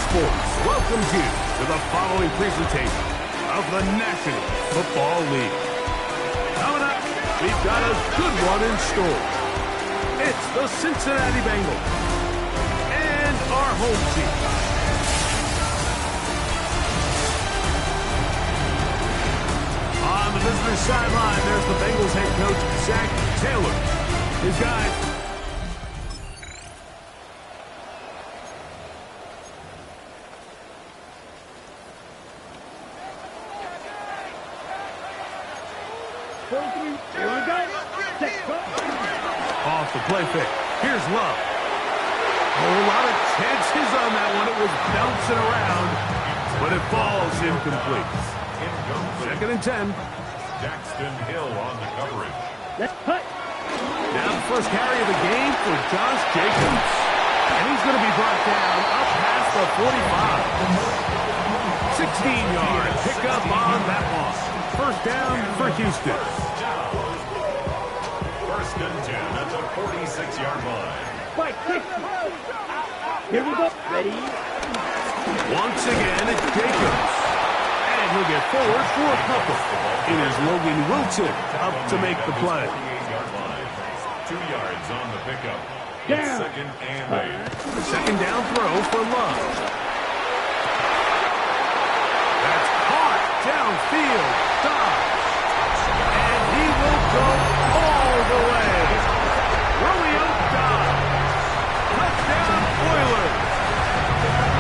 Sports welcomes you to the following presentation of the National Football League. Coming up, we've got a good one in store. It's the Cincinnati Bengals and our home team. On the visitor's sideline, there's the Bengals head coach, Zac Taylor. His guys. Off the play fake. Here's Love. A whole lot of chances on that one. It was bouncing around, but it falls incomplete. 2nd and 10. Jackson Hill on the coverage. Now the first carry of the game for Josh Jacobs. And he's going to be brought down up past the 45. 16-yard pickup on that one. First down for Houston. 1st and 10 at the 46-yard line. Here we go. Ready? Once again, it's Jacobs. And he'll get forward for a couple. It is Logan Wilson up to make the play. 38-yard line. 2 yards on the pickup. It's 2nd and 8. Second down throw for Love. That's caught downfield. Dobbs. And he will go all the way. Romeo Dobbs. Touchdown Oilers.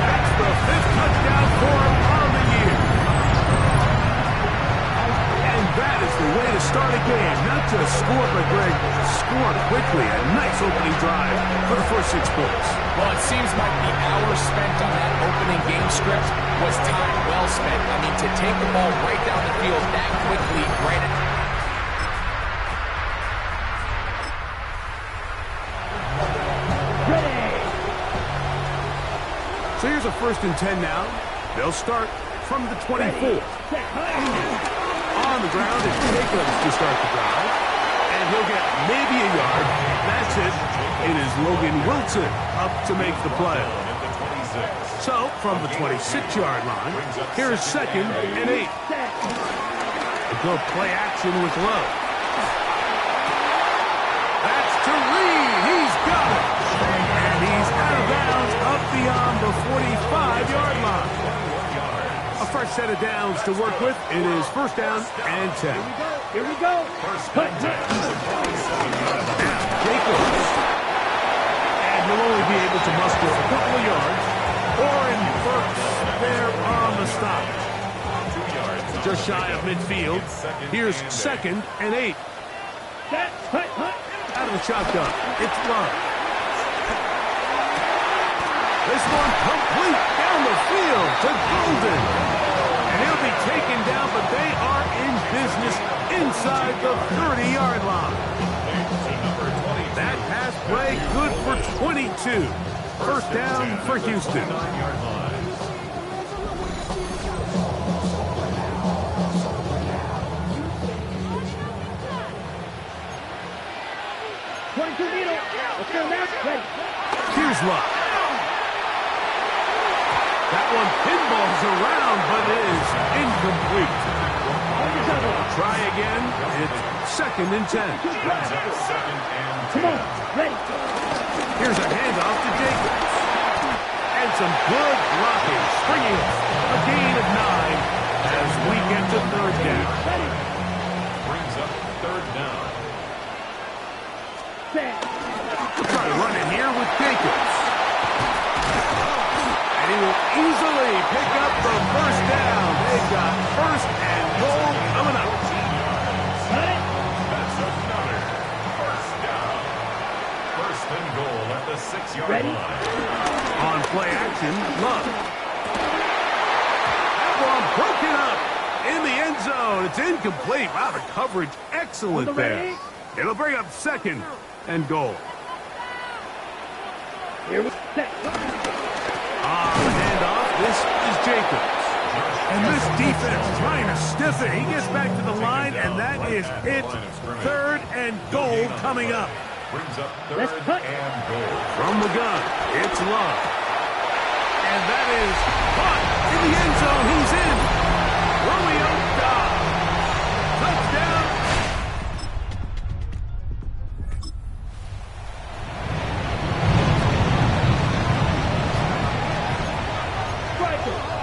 That's the 5th touchdown for him on the year. And that is the way to start a game. Not just score, but Greg, score quickly. A nice opening drive for the first 6 points. Well, it seems like the hour spent on that opening game script was time well spent. I mean, to take the ball right down the field that quickly, granted. So here's a 1st and 10 now. They'll start from the 24. On the ground, it's Jacobs to start the drive. And he'll get maybe a yard. That's it. It is Logan Wilson up to make the play. So, from the 26-yard line, here's 2nd and 8. They'll go play action with Love. That's to Reed. He's got it. And he's out of bounds up beyond the 45-yard line. A fresh set of downs to work with. It is 1st down and 10. Here we go. Now, Jacobs. And he'll only be able to muster a couple of yards. Oren Burks there on the stop. 2 yards. Just shy of midfield. Here's 2nd and 8. Out of the shotgun. It's Love. This one complete down the field to Golden. And he'll be taken down, but they are in business inside the 30-yard line. That pass play good for 22. 1st down for Houston. 22 meter. Let's go now. Ready. Here's Love. That one pinballs around, but is incomplete. Try again. It's 2nd and 10. Come on. Ready. Here's a handoff to Jacobs. And some good blocking. Springing a gain of 9 as we get to 3rd down. Brings up 3rd down. We'll try to run it here with Jacobs. And he will easily pick up the 1st down. They've got 1st and goal coming up. That's another 1st down. 1st and goal at the 6-yard line. On play action, Love. That one broken up in the end zone. It's incomplete. Wow, the coverage excellent there. It'll bring up 2nd and goal. Here we go. The handoff. This is Jacobs. And this defense trying to stiff it. He gets back to the line, and that is it. 3rd and goal coming up. Brings up 3rd and goal. From the gun, it's Love. And that is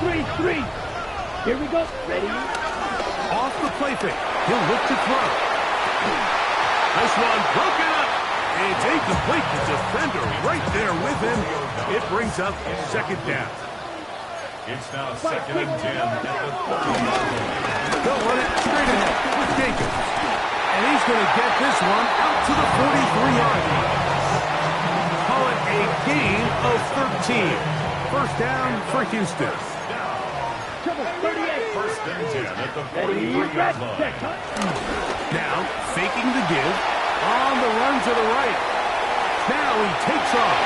3. Here we go. Ready? Off the play fake. He'll look to throw. This one broken up. It's incomplete. The defender right there with him. It brings up second down. It's now 2nd and 10 at the 40. They'll run it straight ahead with Jacobs. And he's going to get this one out to the 43-yard line. Call it a gain of 13. First down for Houston. Trouble 38. 1st and 10 at the Ready? 43-yard line. Set. Now, faking the give. On the run to the right. Now he takes off.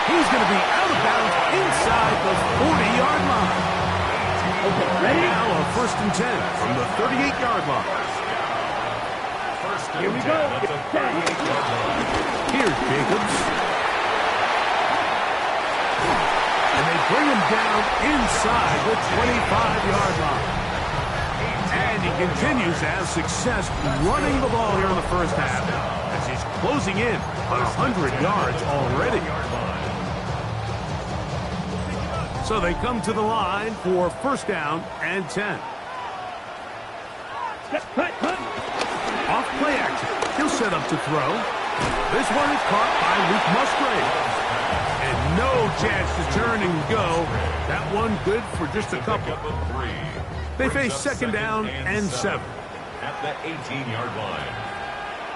He's going to be out of bounds inside the 40-yard line. Okay, ready? Now a 1st and 10 from the 38-yard line. 1st and Here we 10 go. at the 38-yard line. Here's Jacobs. And they bring him down inside the 25-yard line. And he continues to have success running the ball here in the first half as he's closing in on 100 yards already. So they come to the line for 1st down and 10. Cut. Off play action. He'll set up to throw. This one is caught by Luke Musgrave. And no chance to turn and go. That one good for just a couple. Up a 3. They Brings face up 2nd down and 7. At the 18-yard line.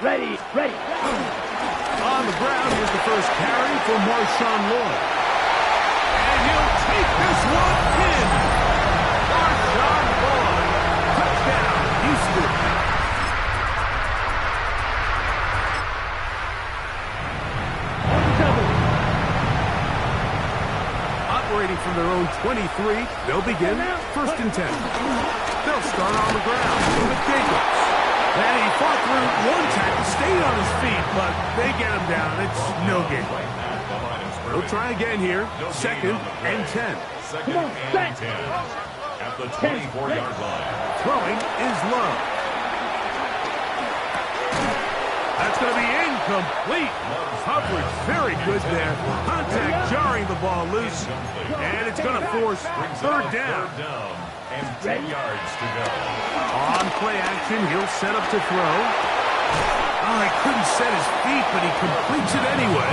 Ready. On the ground, here's the first carry for Marshawn Lloyd. And he'll take this one in. Marshawn Lloyd. Touchdown, Houston. Operating from their own 23, they'll begin 1st and 10. They'll start on the ground with Jacobs. And he fought through one tackle, stayed on his feet, but they get him down. It's no gain. They'll try again here. 2nd and 10. 2nd and 10. At the 24-yard line. Throwing is low. That's going to be incomplete. Coverage very good there. Contact jarring the ball loose. And it's going to force 3rd down. And 10 yards to go. On play action, he'll set up to throw. Oh, he couldn't set his feet, but he completes it anyway.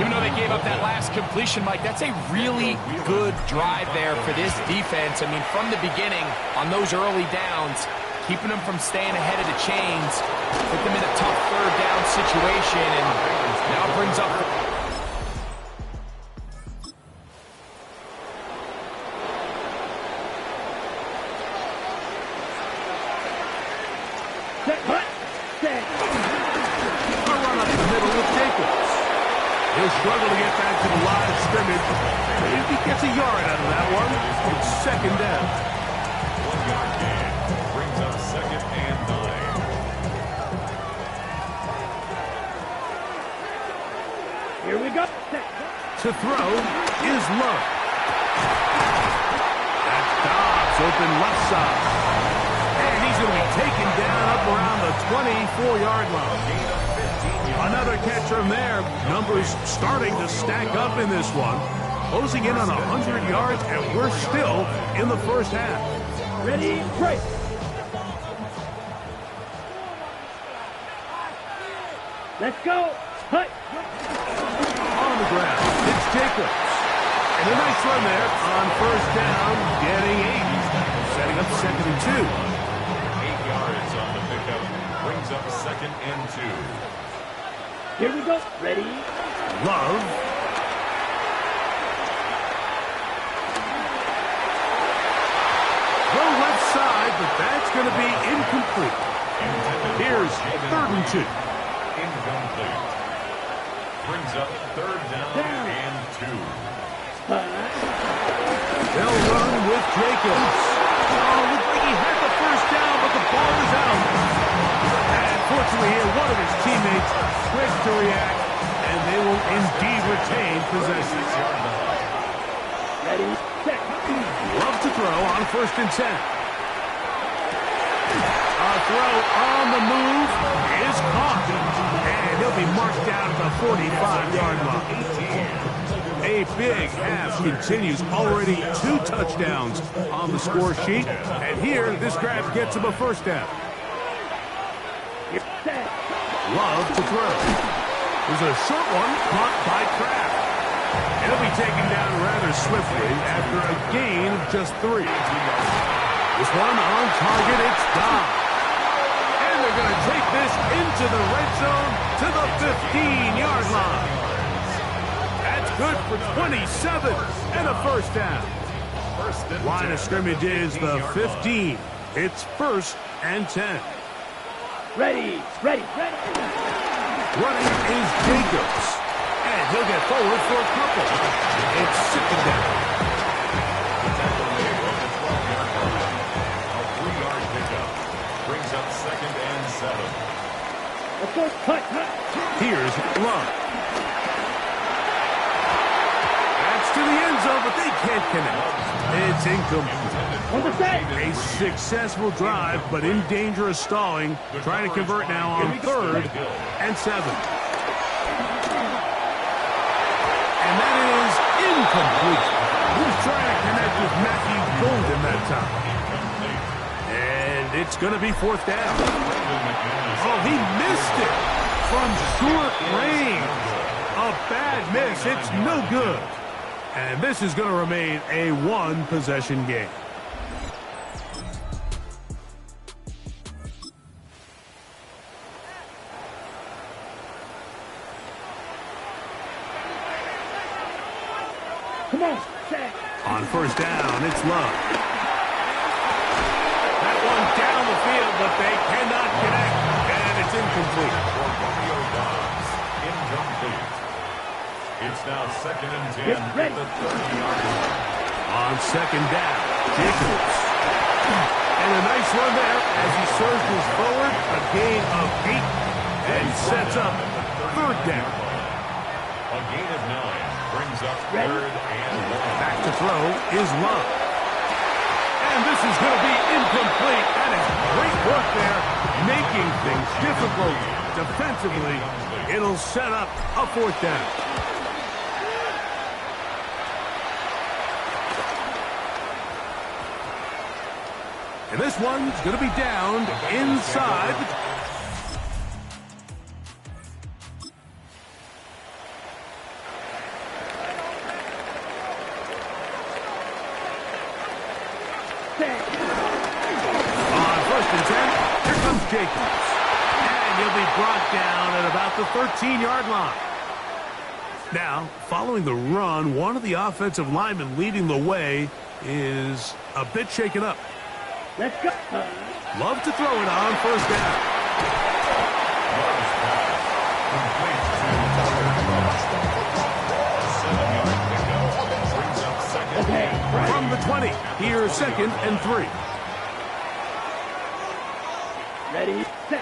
Even though they gave up that last completion, Mike, that's a really good drive there for this defense. I mean, from the beginning, on those early downs, keeping them from staying ahead of the chains, put them in a tough 3rd down situation, and now brings up... A run up the middle with Jacobs. He'll struggle to get back to the line of scrimmage. If he gets a yard out of that one, it's 2nd down. 1-yard gain. Brings up 2nd and 9. Here we go. To throw is low. That's Dobbs open left side. And he's going to be taken down up around the 24-yard line. Another catch from there. Numbers starting to stack up in this one. Closing in on 100 yards, and we're still in the first half. Ready, break. Let's go. Hut. On the ground, it's Jacobs. And a nice run there on 1st down, getting 8. Setting up 2nd and 2. 8 yards on the pickup. Brings up 2nd and 2. Here we go. Ready. Love. Go left side, but that's going to be incomplete. Here's 3rd and 2. Incomplete. Brings up 3rd down and 2. They'll run with Jacobs. Oh, looked like he had the 1st down, but the ball is out. And fortunately here, one of his teammates quick to react, and they will indeed retain possession. Ready, set. Love to throw on 1st and 10. A throw on the move is caught. And he'll be marked down at the 45-yard line. A A big half continues. Already 2 touchdowns on the score sheet. And here, this drive gets him a first down. Love to throw. There's a short one caught by Kraft. He'll be taken down rather swiftly after a gain of just 3. This one on target, it's gone. And they're going to take this into the red zone to the 15-yard line. That's good for 27 and a first down. Line of scrimmage is the 15. It's 1st and 10. Ready. Running is Jacobs. And he'll get forward for a couple. It's 2nd down. A 3-yard pickup. Brings up 2nd and 7. Let's go. Cut. Here's Love. That's to the end zone, but they can't connect. It's incomplete. On the set. A successful drive, but in danger of stalling. Trying to convert now on 3rd and 7. And that is incomplete. He was trying to connect with Matthew Golden that time. And it's going to be 4th down. Oh, he missed it from short range. A bad miss. It's no good. And this is going to remain a 1-possession game. Come on. Set. On 1st down, it's Love. That one down the field, but they cannot connect. And it's incomplete. Mario Dobbs, incomplete. It's now 2nd and 10 Get at ready. the 30-yard line. On 2nd down, Jacobs. And a nice run there as he surges forward, a gain of 8, and sets up 3rd down. A gain of 9 brings up 3rd and 1. Back to throw is Love. And this is going to be incomplete. That is great work there, making things difficult defensively. It'll set up a 4th down. And this one's going to be downed inside. On 1st and 10, here comes Jacobs. And he'll be brought down at about the 13-yard line. Now, following the run, one of the offensive linemen leading the way is a bit shaken up. Let's go. Love to throw it on 1st down. Okay. From the 20, here's 2nd and 3. Ready. Set.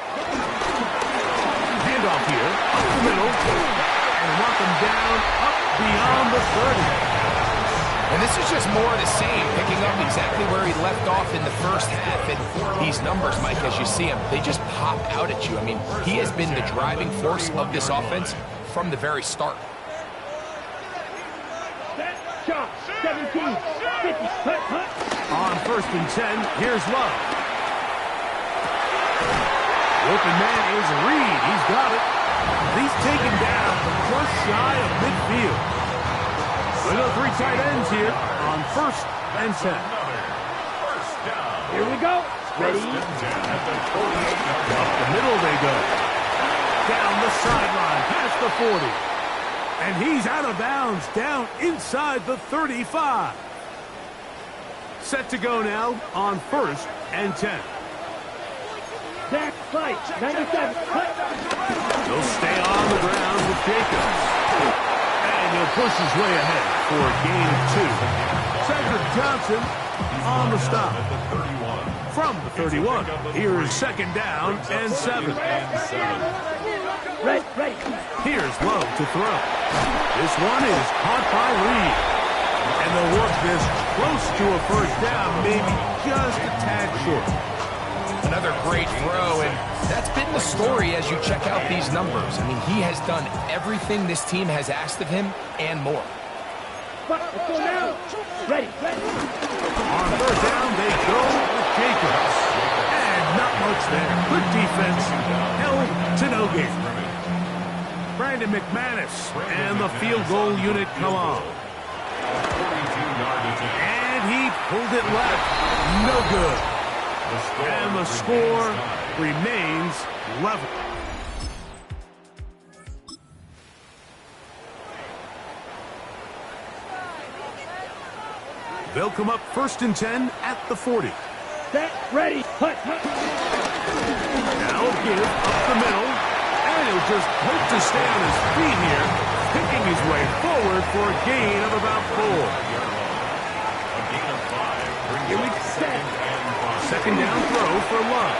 Handoff here, up the middle, and knock him down up beyond the 30. And this is just more of the same, picking up exactly where he left off in the first half. And these numbers, Mike, as you see them, they just pop out at you. I mean, he has been the driving force of this offense from the very start. Set. Shot. 17. 50. Cut. On 1st and 10, here's Love. The open man is Reed. He's got it. He's taken down just shy of midfield. We go 3 tight ends here on 1st and 10. Here we go. Ready. Up the middle they go. Down the sideline, past the 40. And he's out of bounds, down inside the 35. Set to go now on 1st and 10. Back. Fight. 97. Cut. He'll stay on the ground with Jacobs. And he'll push his way ahead for a gain of 2. Cedric Johnson on the stop. From the 31, here is 2nd down and 7. Ready. Here's Love to throw. This one is caught by Reed. And they'll work this close to a 1st down, maybe just a tad short. Another great throw, and that's been the story as you check out these numbers. I mean, he has done everything this team has asked of him and more. Let's go now. Ready. On third down, they go with Jacobs. And not much there. Good defense. Held to no gain. Brandon McManus and the field goal unit come on. And he pulled it left. No good. And the score remains level. They'll come up 1st and 10 at the 40. Set, ready, hut. Now give up the middle. And he'll just hope to stay on his feet here, picking his way forward for a gain of about 4. Here we set. Second down throw for Love.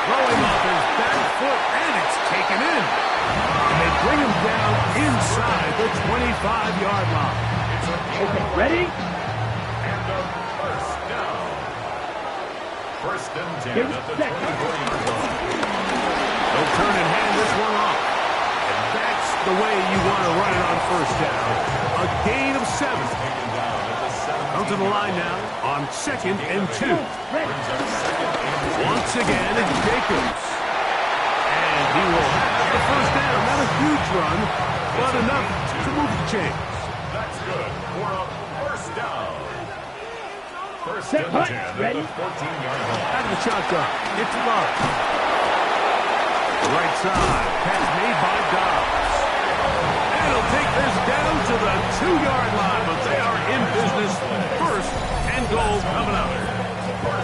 Throwing off his back foot, and it's taken in. And they bring him down inside the 25-yard line. Okay, ready? First and 10 at the 24-yard line. They'll turn and hand this one off. And that's the way you want to run it on first down. A gain of 7. Come to the line now on 2nd and 2. Once again, it's Jacobs. And he will have the first down. Not a huge run, but enough to move the chains. That's good for a first down. First Set, and hut, 10 at ready? the 14-yard line. Out of the shotgun. It's Love. Right side. Pass made by Dobbs. And he'll take this down to the 2-yard line, but they are in business. First and goal coming up.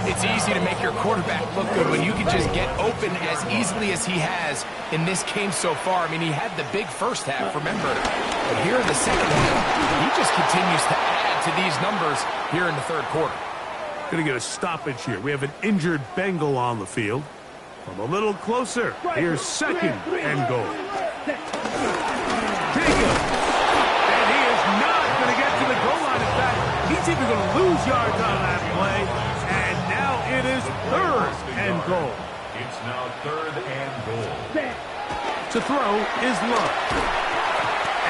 It's easy to make your quarterback look good when you can just get open as easily as he has in this game so far. I mean, he had the big first half, remember. But here in the second half, he just continues to add to these numbers here in the third quarter. Going to get a stoppage here. We have an injured Bengal on the field. From a little closer, here's second and goal. Jacobs. And he is not going to get to the goal line. In fact, he's even going to lose yards on that play. And now it is third and goal. It's now third and goal. To throw is Love.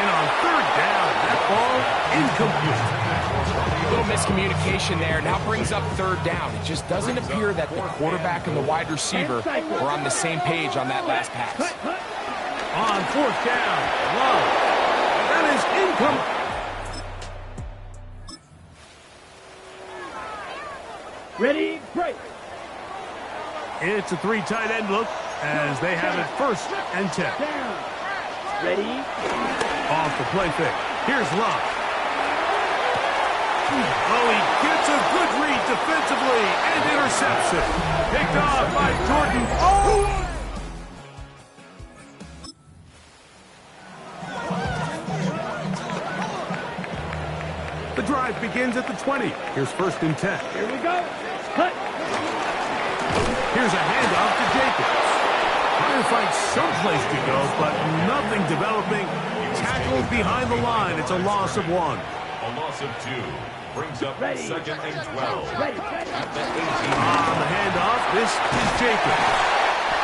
And on third down, that ball incomplete. A little miscommunication there. Now brings up third down. It just doesn't appear that the quarterback and the wide receiver were on the same page on that last pass. On fourth down, Love. That is incomplete. Ready, break. It's a 3 tight end look as they have it 1st and 10. Down. Ready. Off the play fake. Here's Love. Oh, he gets a good read defensively and intercepts it. Picked off by Jordan. Oh! The drive begins at the 20. Here's 1st and 10. Here we go. Cut. Here's a handoff to Jacobs. Trying to find someplace to go, but nothing developing. Tackled behind the line. It's a loss of 1. A loss of 2 brings up Ready. 2nd and 12. Ready. At the 18. On the handoff, this is Jacobs.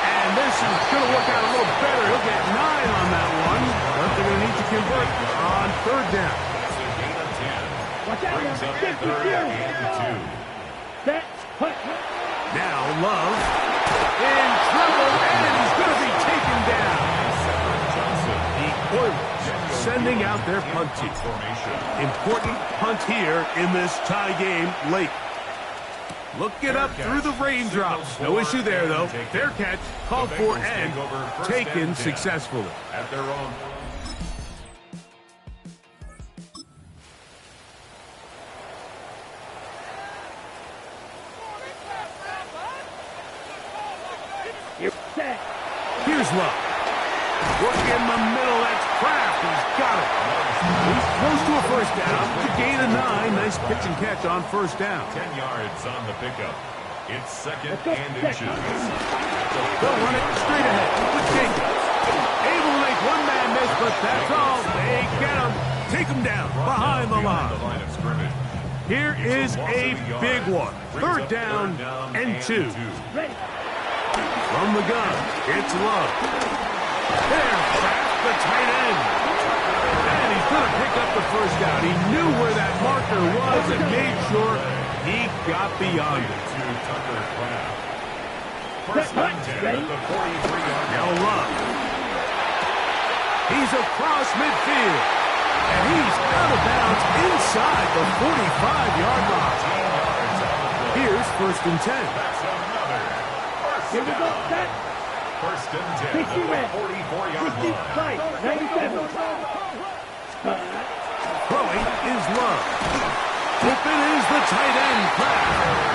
And this is going to work out a little better. He'll get 9 on that one. But they're going to need to convert on third down. That's a gain of 10. Watch out Brings now. up Get third the and 2. Set. Hut. Now Love in trouble, and he's going to be taken down. The Oilers sending out their punt team. Important punt here in this tie game late. Look it up through the raindrops. No issue there, though. Fair catch, called for, and taken successfully. At their own. You're set. Here's Love. Work in the middle. That's Kraft. He's got it. He's close to a first down. To gain a 9. Nice pitch and catch on first down. 10 yards on the pickup. It's 2nd Let's go. and inches. They'll run it straight ahead with Jacobs. Able to make one man miss, but that's all. They get him. Take him down behind the line. The line of scrimmage. Here is a big one. Third down and 2. Ready. From the gun, it's Love. There's Kraft, the tight end. And he's going to pick up the first down. He knew where that marker was and made sure he got beyond it. To Tucker Craft. First and 10 at the 43-yard Now line. Love. He's across midfield. And he's out of bounds inside the 45-yard line. 10 yards on the play. Here's first and 10. That's another first Here we go. down. Set. First and 10 60 at the red. 44-yard 60 line. right. 97. Throwing is Love. Open is the tight end, Kraft.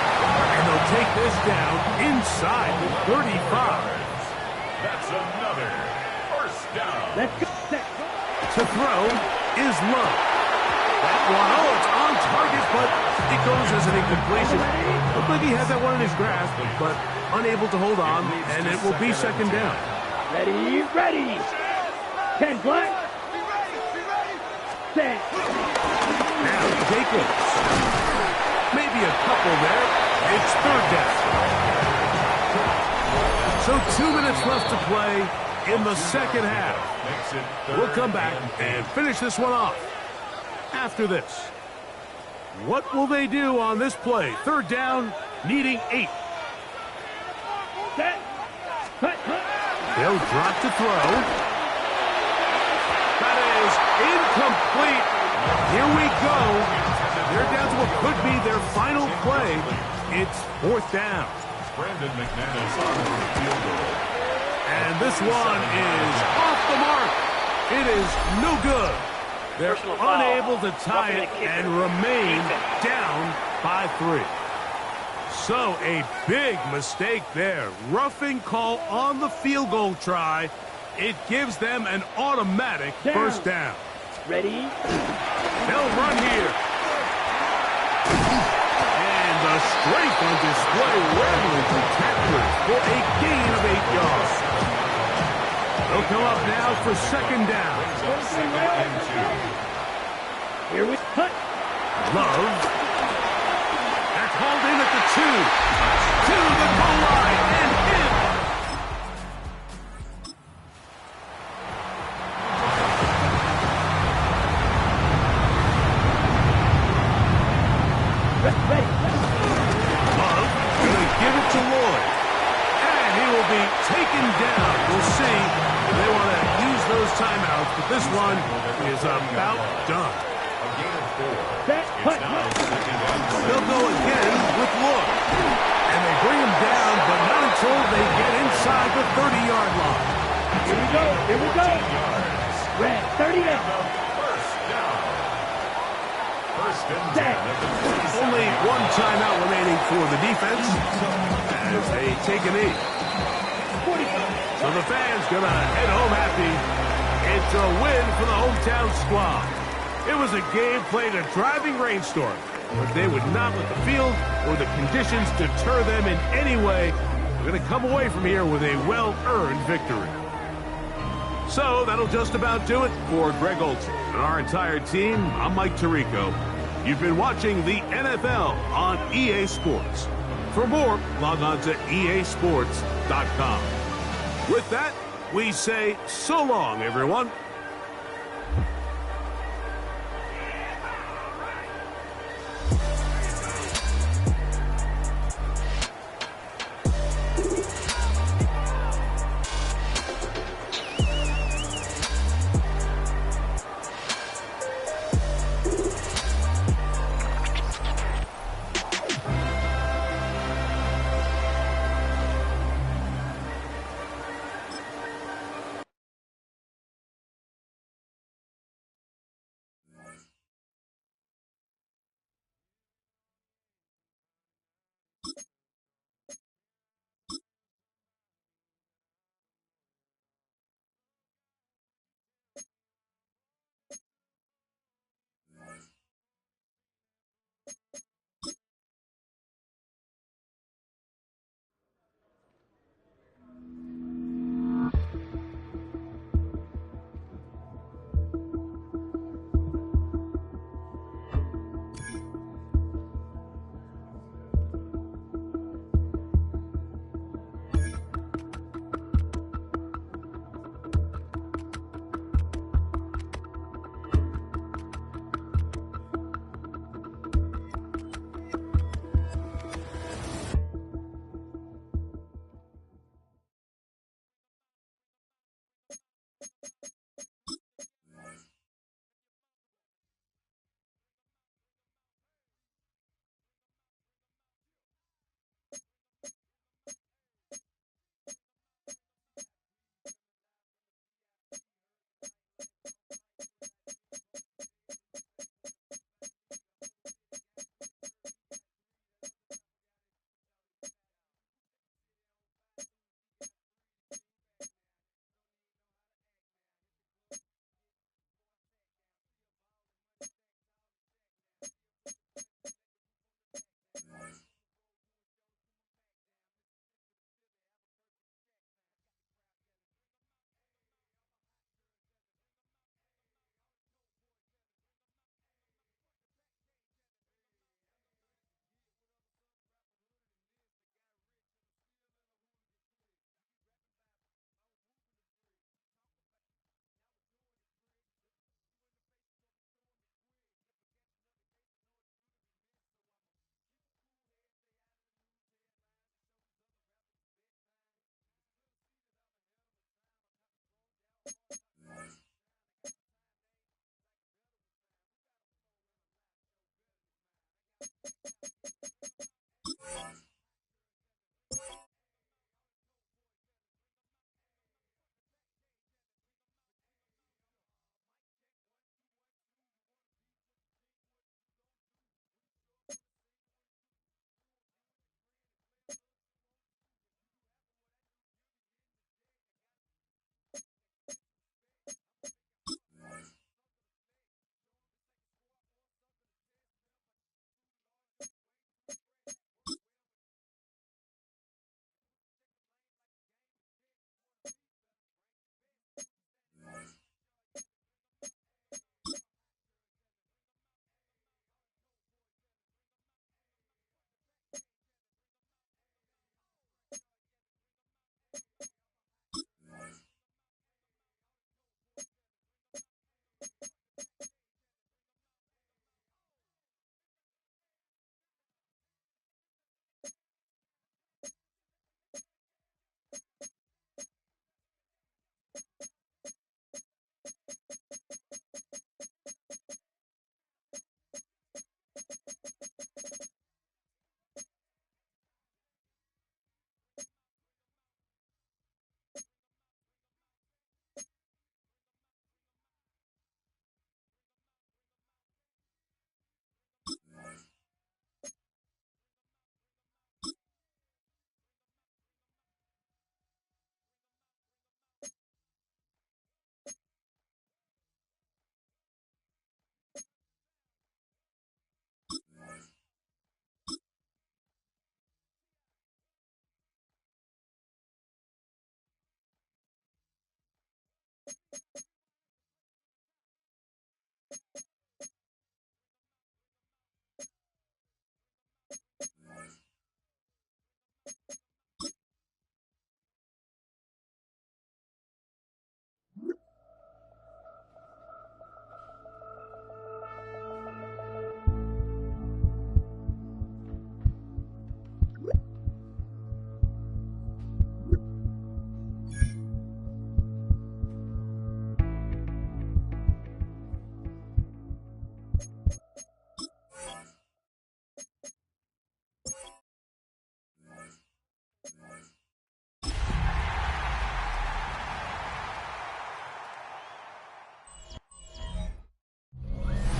And they'll take this down inside the 35. That's another first down. Let's go. Set. To throw is Love. That one, oh, it's on target, but it goes as an incompletion. Looked like he had that one in his grasp, but unable to hold on, and it will be second down. Ready, ready. 10 black. Set. Now Jacobs. Maybe a couple there. It's third down. So 2 minutes left to play in the second half. Makes it We'll third come back and finish this one off after this. What will they do on this play? Third down, needing 8. Set. Cut. They'll drop to throw. That is incomplete. Here we go. They're down to what could be their final play. It's fourth down. Brandon McManus on for the field goal. And this one is off the mark. It is no good. They're unable to tie it and remain down by 3. So a big mistake there. Roughing call on the field goal try. It gives them an automatic first down. Ready. They'll run here. And the strength on display rattling through tacklers for a gain of 8 yards. They'll come up now for second down. Second and 2. Here we cut. Love. That's hauled in at the 2. To the goal line and in. Ready. Love going to give it to Lloyd. And he will be taken down. We'll see if they want to use those timeouts, but this one is about done. A gain of 4. Set. Cut. Now second and 7. They'll go again with Lloyd. And they bring him down, but not until they get inside the 30-yard line. Here we go. Here we go. 14 yards. Red. 38. First down. First and 10 at the 27. Only one timeout remaining for the defense as they take a knee. 45. So the fans gonna head home happy. It's a win for the hometown squad. It was a game played a driving rainstorm, but they would not let the field or the conditions deter them in any way. They're gonna come away from here with a well-earned victory. So that'll just about do it for Greg Olson and our entire team. I'm Mike Tirico. You've been watching the NFL on EA Sports. For more, log on to easports.com. With that, we say so long, everyone.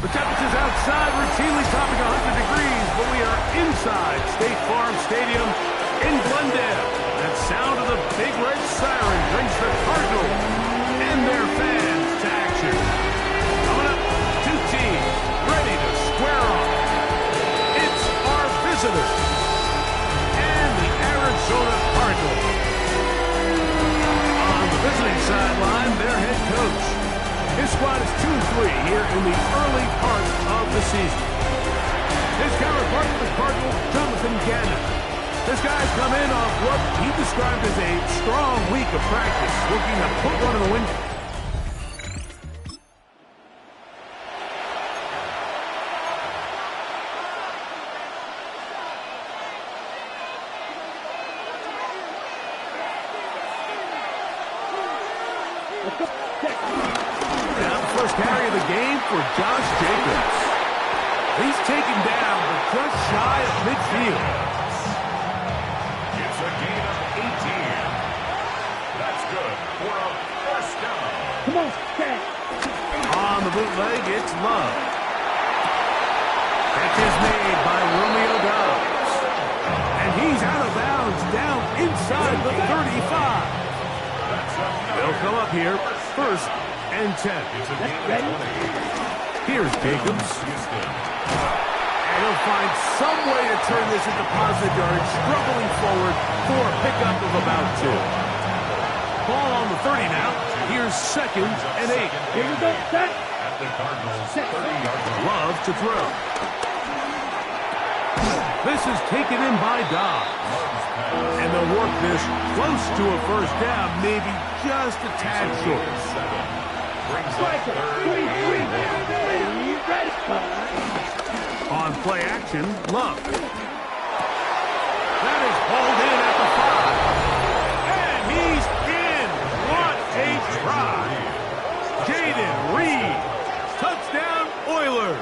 The temperature's outside routinely topping 100 degrees, but we are inside State Farm Stadium in Glendale. That sound of the big red siren brings the Cardinals and their fans to action. Coming up, two teams ready to square off. It's our visitors and the Arizona Cardinals. On the visiting sideline, their head coach. His squad is 2-3 here in the early part of the season. His counterpart for the Cardinals, Jonathan Gannon. This guy's come in off what he described as a strong week of practice, looking to put one in the window. First carry of the game for Josh Jacobs. He's taken down, but just shy of midfield. It's a gain of 18. That's good for a first down. Come on, Cat. On the bootleg, it's Love. Catch is made by Romeo Doubs. And he's out of bounds, down inside the 35. They'll come up here, first and 10. Here's Jacobs. And he'll find some way to turn this into positive yards, struggling forward for a pickup of about 2. Ball on the 30 now. Here's second and 8. Here we go, set. At the Cardinals' 30-yard line. Love to throw. This is taken in by Dobbs. And they'll work this close to a first down, maybe just a tad short. On play action, Love. That is hauled in at the 5. And he's in. What a try. Oilers.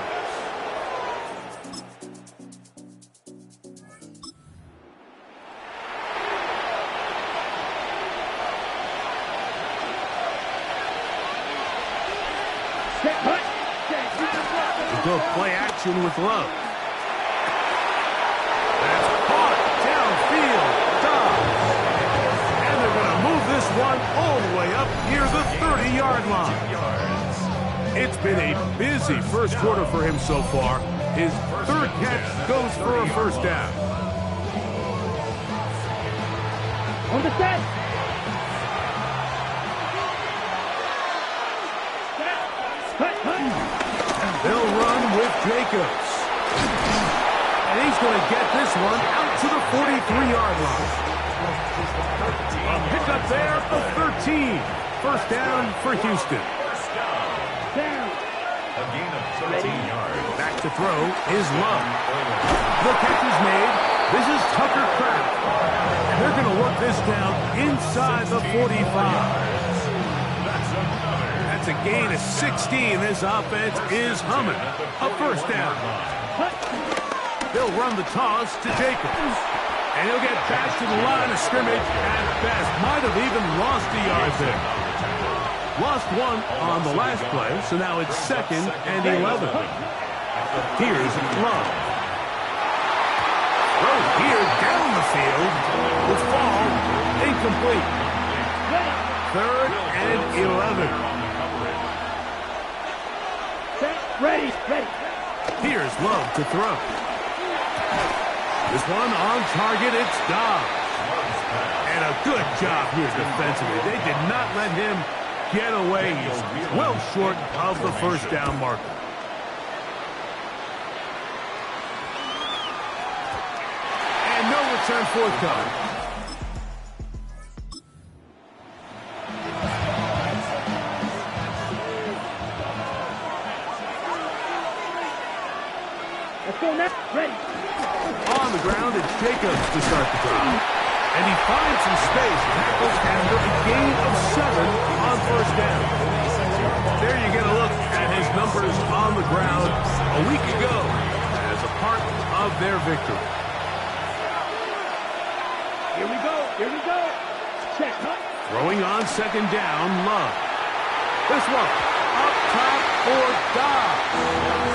We'll go play action with Love. That's caught downfield. Dobbs. And they're going to move this one all the way up near the 30-yard line. It's been a busy first quarter for him so far. His third catch goes for a first down. On the set. They'll run with Jacobs. And he's going to get this one out to the 43-yard line. A pickup there of 13. First down for Houston. Down. A gain of 13 yards. Back to throw is Love. The catch is made. This is Tucker Kraft. And they're going to work this down inside the 45. That's a gain of 16. This offense is humming. A first down. They'll run the toss to Jacobs. And he'll get back to the line of scrimmage at best. Might have even lost a yard there. Lost one on the last play, so now it's 2nd and 11. Here's Love. Throw here down the field. The fall incomplete. 3rd and 11. Ready. Here's Love to throw. This one on target, it's Dobbs. And a good job here defensively. They did not let him get away. He's well short of the first down marker. And no return forthcoming. Ready. On the ground, it's Jacobs to start the drive. And he finds some space, tackles, and a gain of 7 on first down. There you get a look at his numbers on the ground a week ago as a part of their victory. Here we go. Check. Throwing on 2nd down, Love. This one, up top for Dobbs.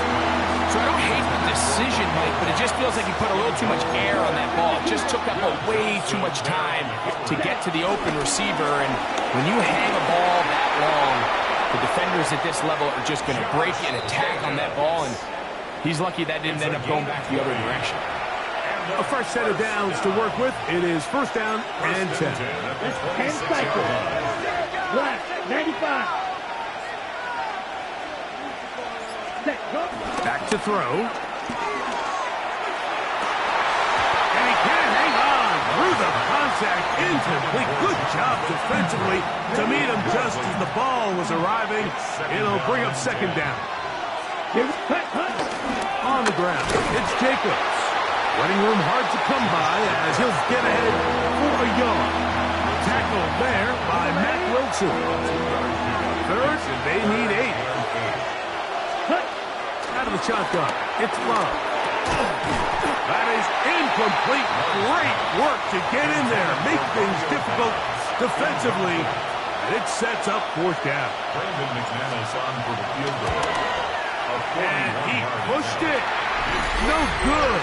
So I don't hate the decision, Mike, but it just feels like he put a little too much air on that ball. It just took up way too much time to get to the open receiver. And when you hang a ball that long, the defenders at this level are just going to break and attack on that ball. And he's lucky that didn't end up going back the other direction. A fresh set of downs to work with. It is first down and 10. That's 10 cycles. Black, 95. Back to throw. And he can't hang on through the contact. Incomplete. Good job defensively to meet him just as the ball was arriving. It'll bring up 2nd down. On the ground, it's Jacobs. Running room hard to come by as he'll get ahead for a yard. Tackled there by Matt Wilson. 3rd, and they need 8. Out of the shotgun, it's Love. That is incomplete. Great work to get in there, make things difficult defensively, and it sets up 4th down. Brandon McManus on for the field goal. And he pushed it. No good.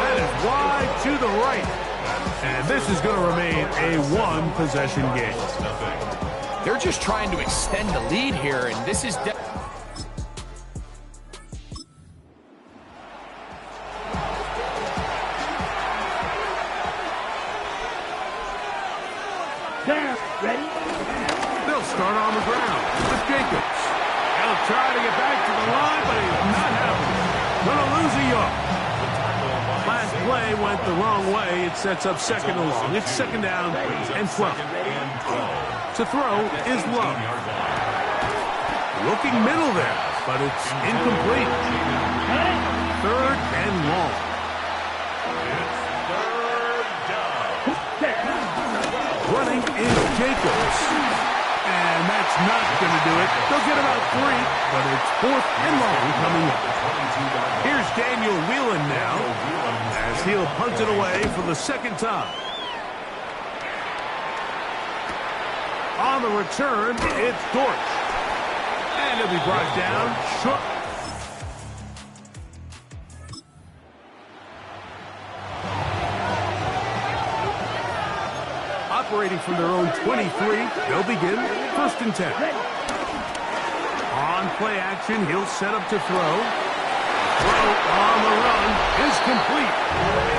That is wide to the right. And this is going to remain a 1-possession game. They're just trying to extend the lead here, and this is... Down. Ready. They'll start on the ground with Jacobs. He'll try to get back to the line, but he's not happening. Going to lose a yard. Last play went the wrong way. It sets up 2nd and long. It's 2nd down and 12. To throw is Love. Looking middle there, but it's incomplete. 3rd and long. Running is Jacobs. And that's That's not going to do it. They'll get about 3, but it's 4th and long coming up. Here's Daniel Whelan now, as he'll punt it away for the 2nd time. On the return, it's Dortch. And he'll be brought down short. Operating from their own 23, they'll begin 1st and 10. On play action, he'll set up to throw. Throw on the run is complete.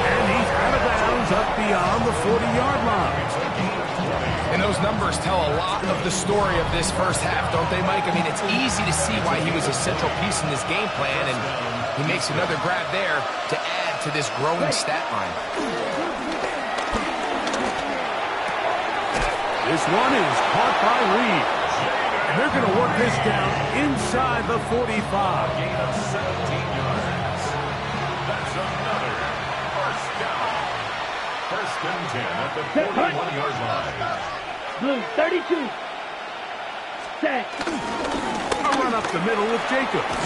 And he's out of bounds up beyond the 40-yard line. And those numbers tell a lot of the story of this first half, don't they, Mike? I mean, it's easy to see why he was a central piece in this game plan, and he makes another grab there to add to this growing stat line. This one is caught by Reed. And they're going to work this down inside the 45. Gain of 17 yards. That's another first down. 1st and 10 at the 41-yard line. Blue 32. Set. A run up the middle with Jacobs.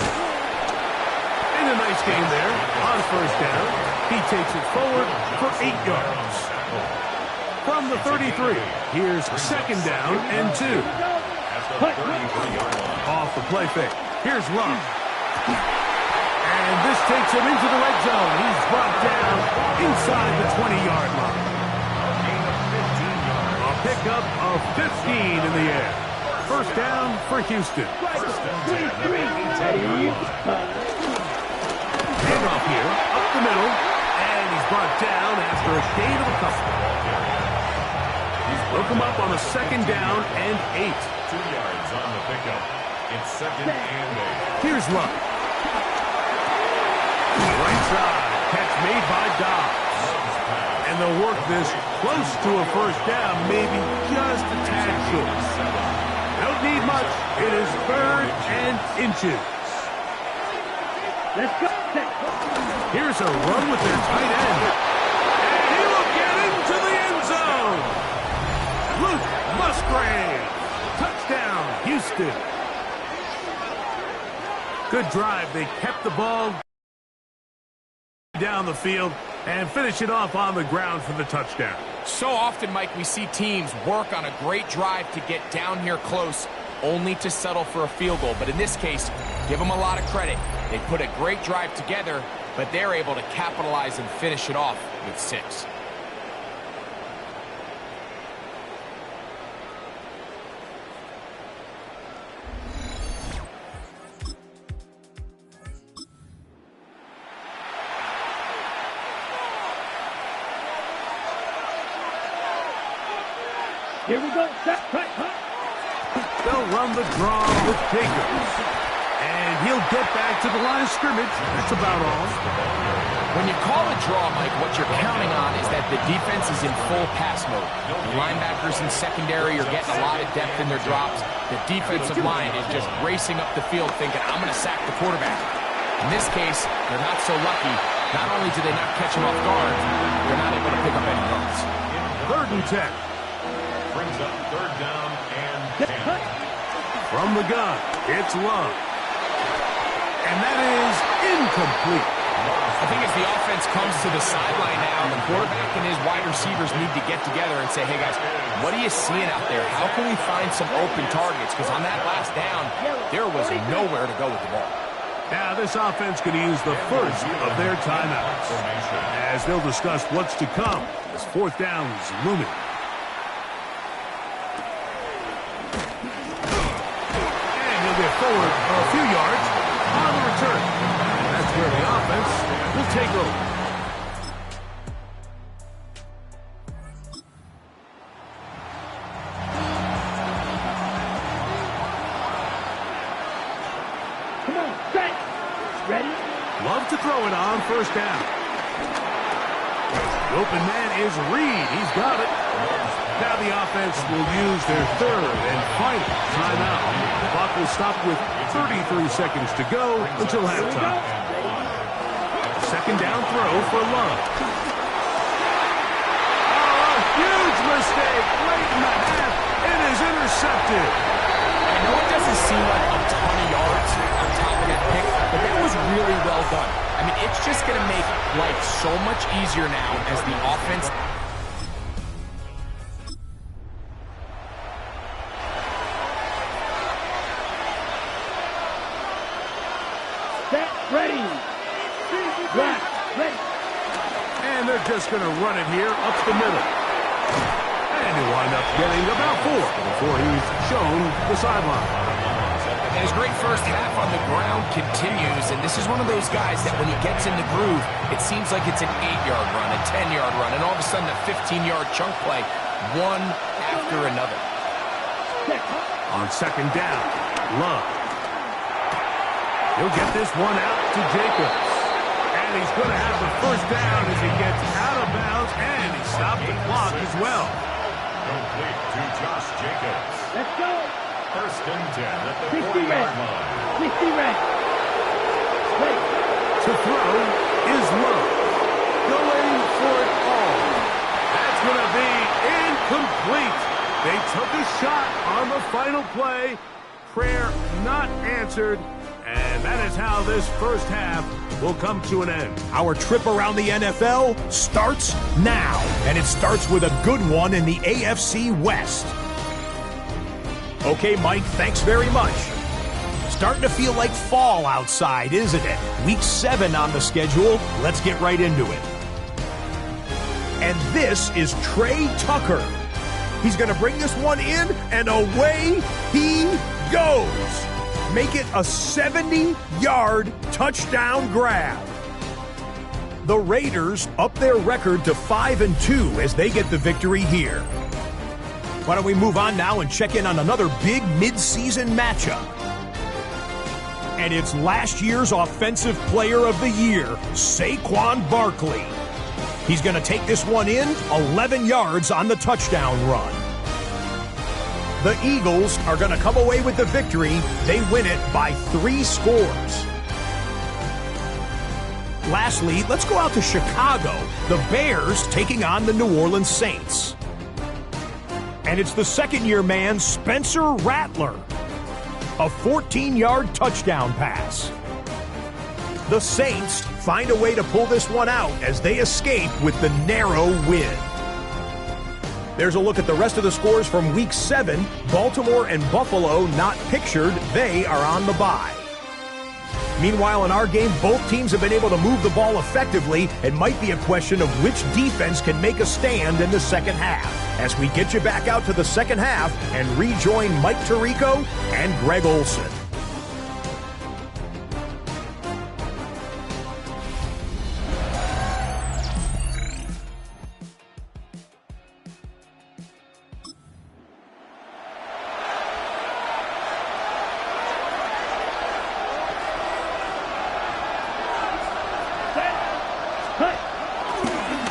And a nice gain there on 1st down. He takes it forward for 8 yards. From the 33, here's 2nd down and 2. Off the play fake. Here's Love. And this takes him into the red zone. He's brought down inside the 20-yard line. A pickup of 15 in the air. 1st down for Houston. Handoff here, up the middle. And he's brought down after a gain of a couple. Look him up on a 2nd down and 8. 2 yards on the pickup. It's 2nd and 8. Here's Luck. Right side. Catch made by Dobbs. And they'll work this close to a 1st down, maybe just a tad short. Don't need much. It is 3rd and inches. Let's go. Here's a run with their tight end. And he will get into the end zone. Luke Musgrave. Touchdown, Houston. Good drive. They kept the ball down the field and finish it off on the ground for the touchdown. So often, Mike, we see teams work on a great drive to get down here close, only to settle for a field goal. But in this case, give them a lot of credit. They put a great drive together, but they're able to capitalize and finish it off with 6. Here we go. Set. Right. They'll run the draw with Jacobs. And he'll get back to the line of scrimmage. That's about all. When you call a draw, Mike, what you're counting on is that the defense is in full pass mode. The linebackers in secondary are getting a lot of depth in their drops. The defensive line is just racing up the field thinking, I'm going to sack the quarterback. In this case, they're not so lucky. Not only do they not catch him off guard, they're not able to pick up any yards. 3rd and 10. Brings up 3rd down and 10. From the gun, it's Love. And that is incomplete. I think as the offense comes to the sideline now, the quarterback and his wide receivers need to get together and say, hey, guys, what are you seeing out there? How can we find some open targets? Because on that last down, there was nowhere to go with the ball. Now, this offense could use the first of their timeouts as they'll discuss what's to come as 4th down is looming. And he'll get forward a few yards on the return. That's where the offense will take over. Come on. Set. Ready. Love to throw it on 1st down. The open man is Reed. He's got it. Now the offense will use their 3rd and final timeout. The clock will stop with 33 seconds to go until halftime. 2nd down throw for Love. Oh, a huge mistake late in the half. It is intercepted. doesn't seem like a ton of yards on top of that pick, but that was really well done. I mean, it's just going to make life so much easier now as the offense. Set, ready. Right, ready. And they're just going to run it here up the middle. And he'll wind up getting about 4 before he's shown the sideline. And his great first half on the ground continues, and this is one of those guys that when he gets in the groove, it seems like it's an 8-yard run, a 10-yard run, and all of a sudden a 15-yard chunk play, one after another. On second down, Love. He'll get this one out to Jacobs. And he's going to have the first down as he gets out of bounds, and he stopped the clock as well. Complete to Josh Jacobs. Let's go. First and 10 at the 60 40-yard red. line. 60 red. Ready. To throw is Love. Going for it all. That's going to be incomplete. They took a shot on the final play. Prayer not answered. And that is how this first half will come to an end. Our trip around the NFL starts now, and it starts with a good one in the AFC West. Okay, Mike, thanks very much. Starting to feel like fall outside, isn't it? Week 7 on the schedule. Let's get right into it. And this is Trey Tucker. He's going to bring this one in, and away he goes. Make it a 70-yard touchdown grab. The Raiders up their record to 5-2 as they get the victory here. Why don't we move on now and check in on another big midseason matchup. And it's last year's Offensive Player of the Year, Saquon Barkley. He's going to take this one in, 11 yards on the touchdown run. The Eagles are going to come away with the victory. They win it by 3 scores. Lastly, let's go out to Chicago. The Bears taking on the New Orleans Saints. And it's the second-year man, Spencer Rattler. A 14-yard touchdown pass. The Saints find a way to pull this one out as they escape with the narrow win. There's a look at the rest of the scores from Week 7. Baltimore and Buffalo not pictured. They are on the bye. Meanwhile, in our game, both teams have been able to move the ball effectively. It might be a question of which defense can make a stand in the second half. As we get you back out to the second half and rejoin Mike Tirico and Greg Olson.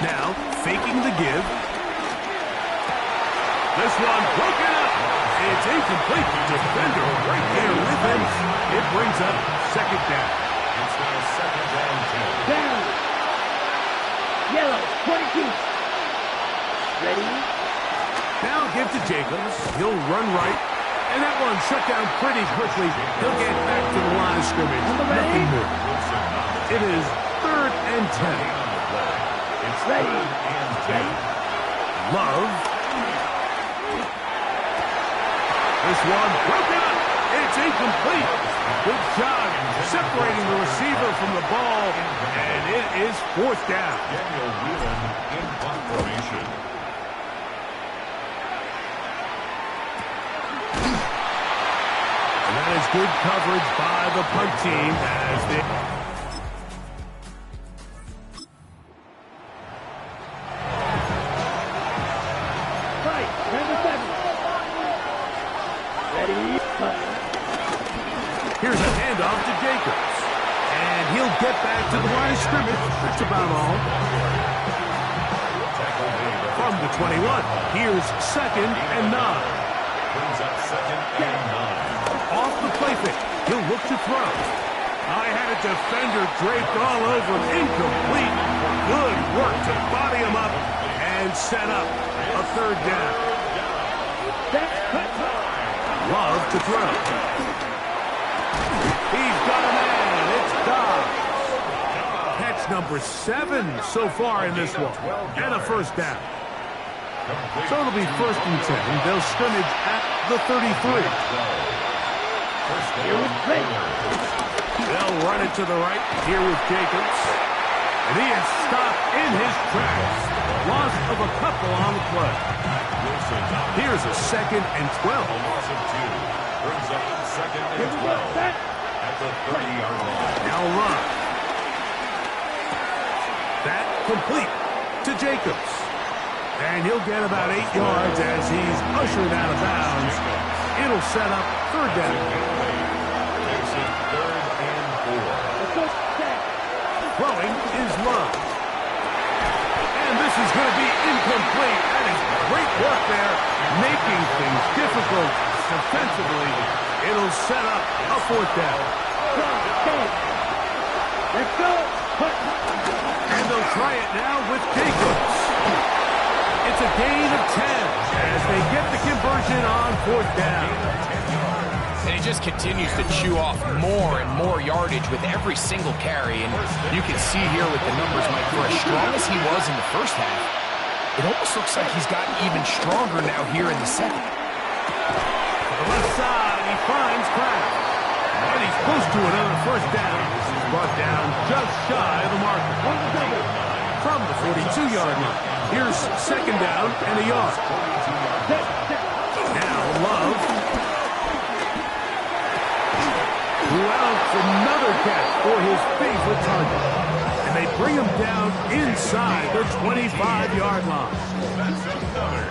Now, faking the give. This one broken up. It's incomplete. Defender right there with him. It brings up second down. It's now second and 10. Down. Yellow, 22. Ready. Now give to Jacobs. He'll run right. And that one shut down pretty quickly. He'll get back to the line of scrimmage. Nothing more. It is third and 10. It's Ready. third and 10. Love. This one broken up. It's incomplete. Good job separating the receiver from the ball. And it is fourth down. Daniel Whelan in punt formation. And that is good coverage by the punt team as they... Right, number 7. Ready. Here's a handoff to Jacobs. And he'll get back to the line of scrimmage. That's about all. From the 21, here's second and 9. Brings up second and 9. Off the play fake. He'll look to throw. I had a defender draped all over him. Incomplete. Good work to body him up and set up a third down. Set, cut. Love to throw. He's got a man. It's Dobbs. Catch number 7 so far in this one. And a first down. So it'll be 1st and 10. They'll scrimmage at the 33. They'll run it to the right here with Jacobs. And he is stopped in his tracks. Loss of a couple on the play. Here's a 2nd and 12. Loss of 2. Brings up 2nd and 12 at the 30-yard line. Now run. That complete to Jacobs. And he'll get about 8 yards as he's ushered out of bounds. It'll set up 3rd down. Makes it 3rd and 4. Throwing is Love. And this is going to be incomplete. That is great work there, making things difficult defensively. It'll set up a 4th down. Let's go. And they'll try it now with Jacobs. It's a gain of 10 as they get the conversion on 4th down. And he just continues to chew off more and more yardage with every single carry. And you can see here with the numbers, Mike, for as strong as he was in the first half, it almost looks like he's gotten even stronger now here in the second. To the left side, he finds Kraft. And he's close to another 1st down. This is brought down just shy of the marker. From the 42-yard line. Here's 2nd down and a yard. Now Love. Who else another catch for his favorite target. And they bring him down inside the 25-yard line.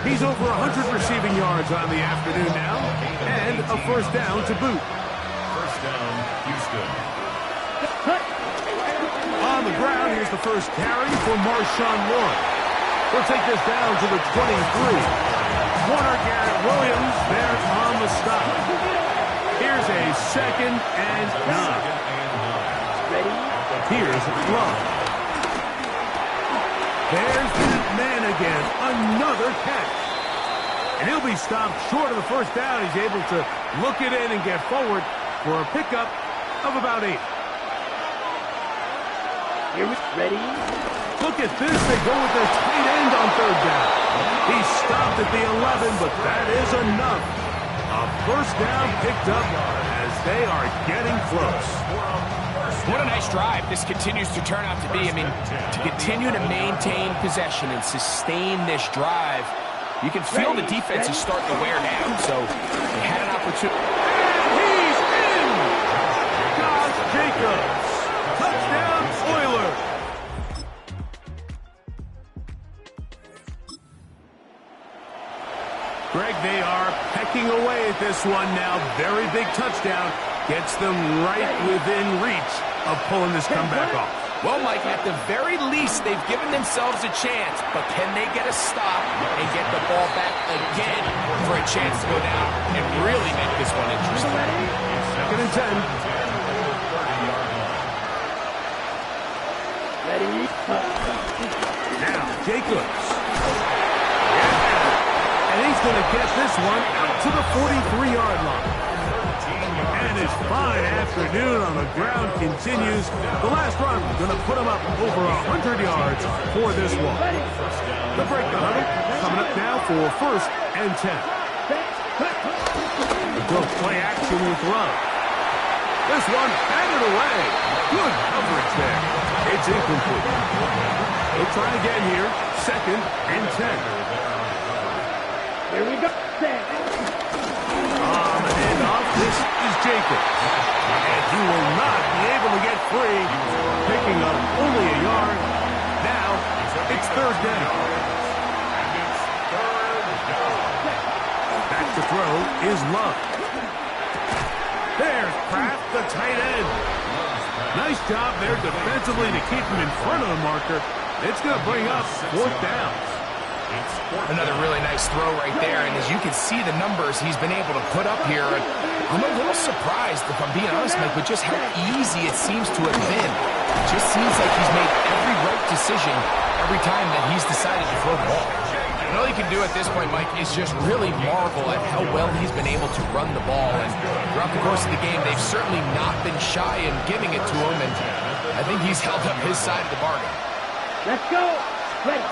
He's over 100 receiving yards on the afternoon now. And a 1st down to boot. 1st down, Houston. On the ground, here's the first carry for Marshawn Lawrence. We'll take this down to the 23. Warner Garrett Williams there on the stop. Here's a 2nd and 9. Here's Love. There's that man again. Another catch. And he'll be stopped short of the 1st down. He's able to look it in and get forward for a pickup of about 8. Here we ready. Look at this. They go with their tight end on 3rd down. He stopped at the 11, but that is enough. A 1st down picked up as they are getting close. What a nice drive this continues to turn out to be. I mean, to continue to maintain possession and sustain this drive, you can feel the defense is starting to wear down. So they had an opportunity. And he's in! Josh Jacobs. Touchdown, Oilers. Greg, they are pecking away at this one now. Very big touchdown. Gets them right within reach of pulling this comeback off. Well, Mike, at the very least, they've given themselves a chance. But can they get a stop and get the ball back again for a chance to go down and really make this one interesting? 2nd and 10. Ready. Now, Jacobs. And he's going to get this one out to the 43-yard line. And his fine afternoon on the ground continues. The last run going to put him up over 100 yards for this one. The break the huddle coming up now for 1st and 10. Go play action with Love. This one batted away. Good coverage there. It's incomplete. They'll try again here. 2nd and 10. Here we go. On the handoff, this is Jacobs. And he will not be able to get free, picking up only a yard. Now, it's 3rd down. Back to throw is Love. There's Kraft, the tight end. Nice job there defensively to keep him in front of the marker. It's going to bring up 4th down. Another really nice throw right there, and as you can see the numbers he's been able to put up here, I'm a little surprised, if I'm being honest, Mike, with just how easy it seems to have been. It just seems like he's made every right decision every time that he's decided to throw the ball. And all you can do at this point, Mike, is just really marvel at how well he's been able to run the ball. And throughout the course of the game, they've certainly not been shy in giving it to him. And I think he's held up his side of the bargain. Let's go. Ready.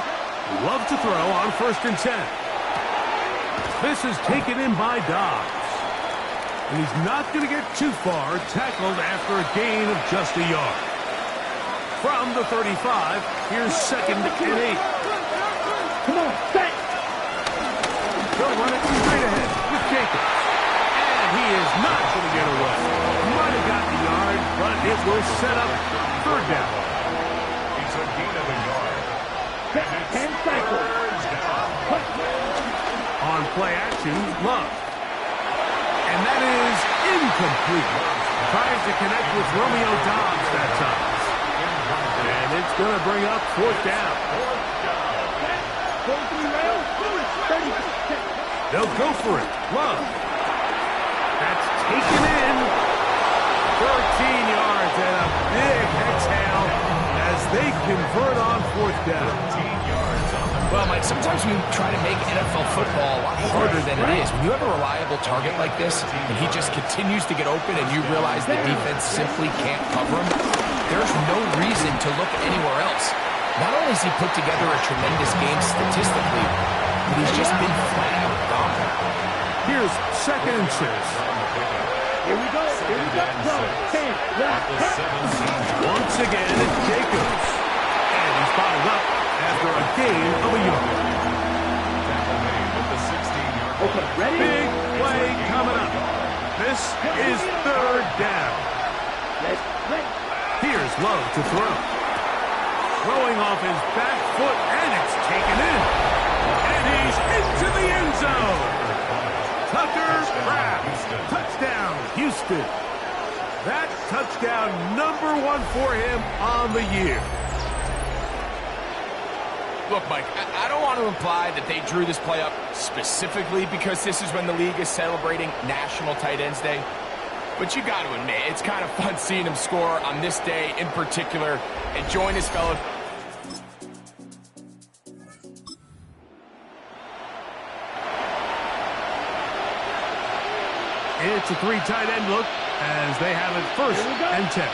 Love to throw on 1st and 10. This is taken in by Dobbs. And he's not going to get too far, tackled after a gain of just a yard. From the 35, here's 2nd and 8. Come on, set. They'll run it straight ahead with Jacobs. And he is not going to get away. Might have got the yard, but it will set up 3rd down. He's a gain of a yard. Set 10 cycles. On play action, Love. And that is incomplete. Tries to connect with Romeo Dobbs that time. And it's going to bring up 4th down. They'll go for it. Love. That's taken in. 13 yards and a big exhale as they convert on 4th down. Well, Mike, sometimes we try to make NFL football a lot harder than it is. When you have a reliable target like this, and he just continues to get open and you realize the defense simply can't cover him, there's no reason to look anywhere else. Not only has he put together a tremendous game statistically, but he's just been flat out dominant. Here's 2nd and 6. Here we go. Here we go. Once again, it's Jacobs. And he's bottled up after a gain of a yard. Okay, ready? Big play coming up. This is 3rd down. Here's Love to throw. Throwing off his back foot, and it's taken in. And he's into the end zone. Tucker Kraft. Touchdown, Houston. That touchdown #1 for him on the year. Look, Mike, I don't want to imply that they drew this play up specifically because this is when the league is celebrating National Tight Ends Day. But you got to admit, it's kind of fun seeing him score on this day in particular and join his fellow. It's a 3 tight end look as they have it 1st and 10.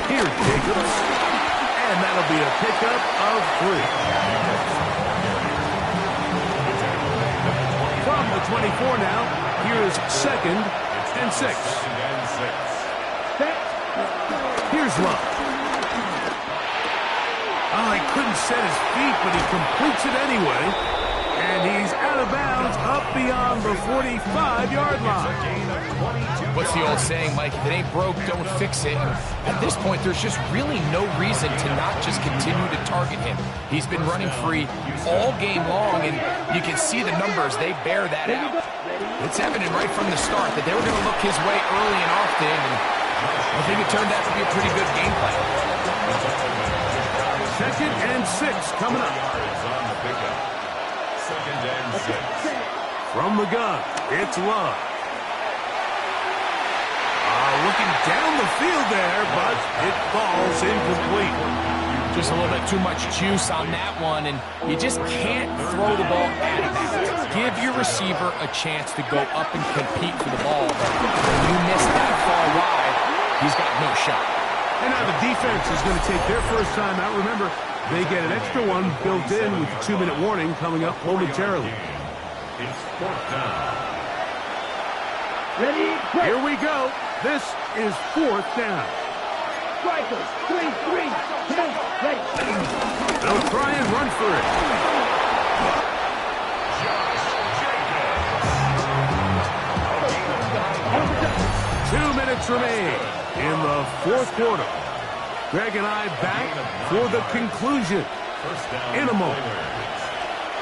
Here's Jacobs. And that'll be a pickup of 3. From the 24 now, here's 2nd and 6. Here's Love. Oh, he couldn't set his feet, but he completes it anyway. And he's out of bounds up beyond the 45-yard line. What's the old saying, Mike? If it ain't broke, don't fix it. At this point, there's just really no reason to not just continue to target him. He's been running free all game long, and you can see the numbers. They bear that out. It's evident right from the start that they were going to look his way early and often, and I think it turned out to be a pretty good game plan. 2nd and 6 coming up. 2nd and 6. From the gun, it's Love. Looking down the field there, but it falls incomplete. Just a little bit too much juice on that one, and you just can't throw the ball out of bounds. Give your receiver a chance to go up and compete for the ball. But when you miss that far wide, he's got no shot. And now the defense is going to take their first time out. Remember, they get an extra one built in with the 2-minute warning coming up momentarily. It's 4th down. Ready? Break. Here we go. This is 4th down. Strikers. 3-3. Come on. Ready. They'll try and run for it. Josh Jacobs. 2 minutes remain in the 4th quarter. Greg and I back for the conclusion in a moment.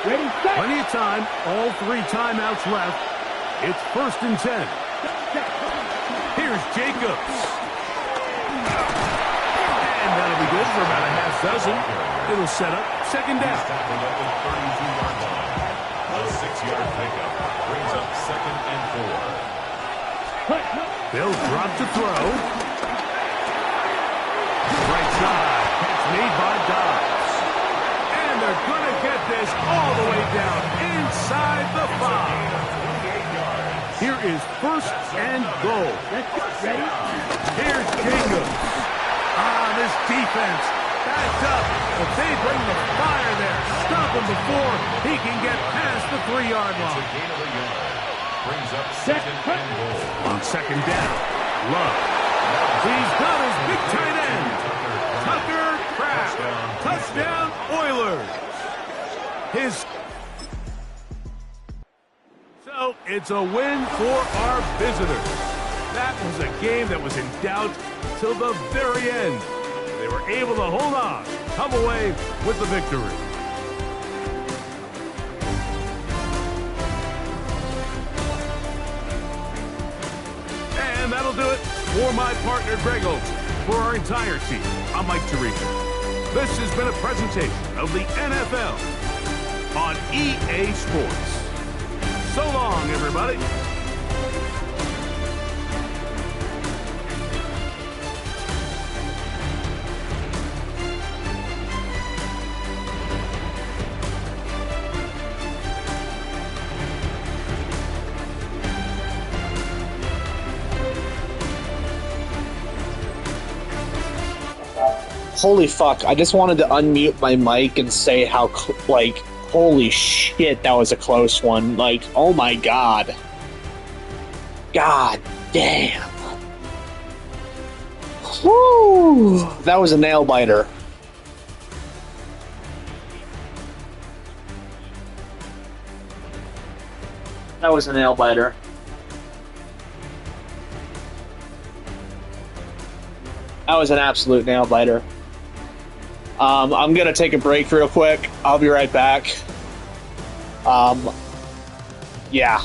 Ready, set. Plenty of time. All 3 timeouts left. It's 1st and 10. Here's Jacobs. And that'll be good for about a half dozen. It'll set up 2nd down. Tackled at the 32-yard line. A 6-yard pickup brings up 2nd and 4. They'll drop to throw. Right side. Catch made by Dobbs. And they're going to get this all the way down inside the 5. Here is first and goal. Ready? Here's Jacobs. This defense backed up. But they bring the fire there. Stop him before he can get past the 3-yard line. Brings up second and goal. On second down, Love. He's got his big tight end. Tucker Kraft. Touchdown Oilers. So it's a win for our visitors. That was a game that was in doubt till the very end. They were able to hold on, come away with the victory. And that'll do it for my partner, Greg Olson. For our entire team, I'm Mike Tirico. This has been a presentation of the NFL on EA Sports. So long, everybody. Holy fuck, I just wanted to unmute my mic and say how, holy shit, that was a close one. Like, oh my god. God damn. Woo! That was a nail biter. That was a nail biter. That was an absolute nail biter. I'm gonna take a break real quick. I'll be right back. Yeah.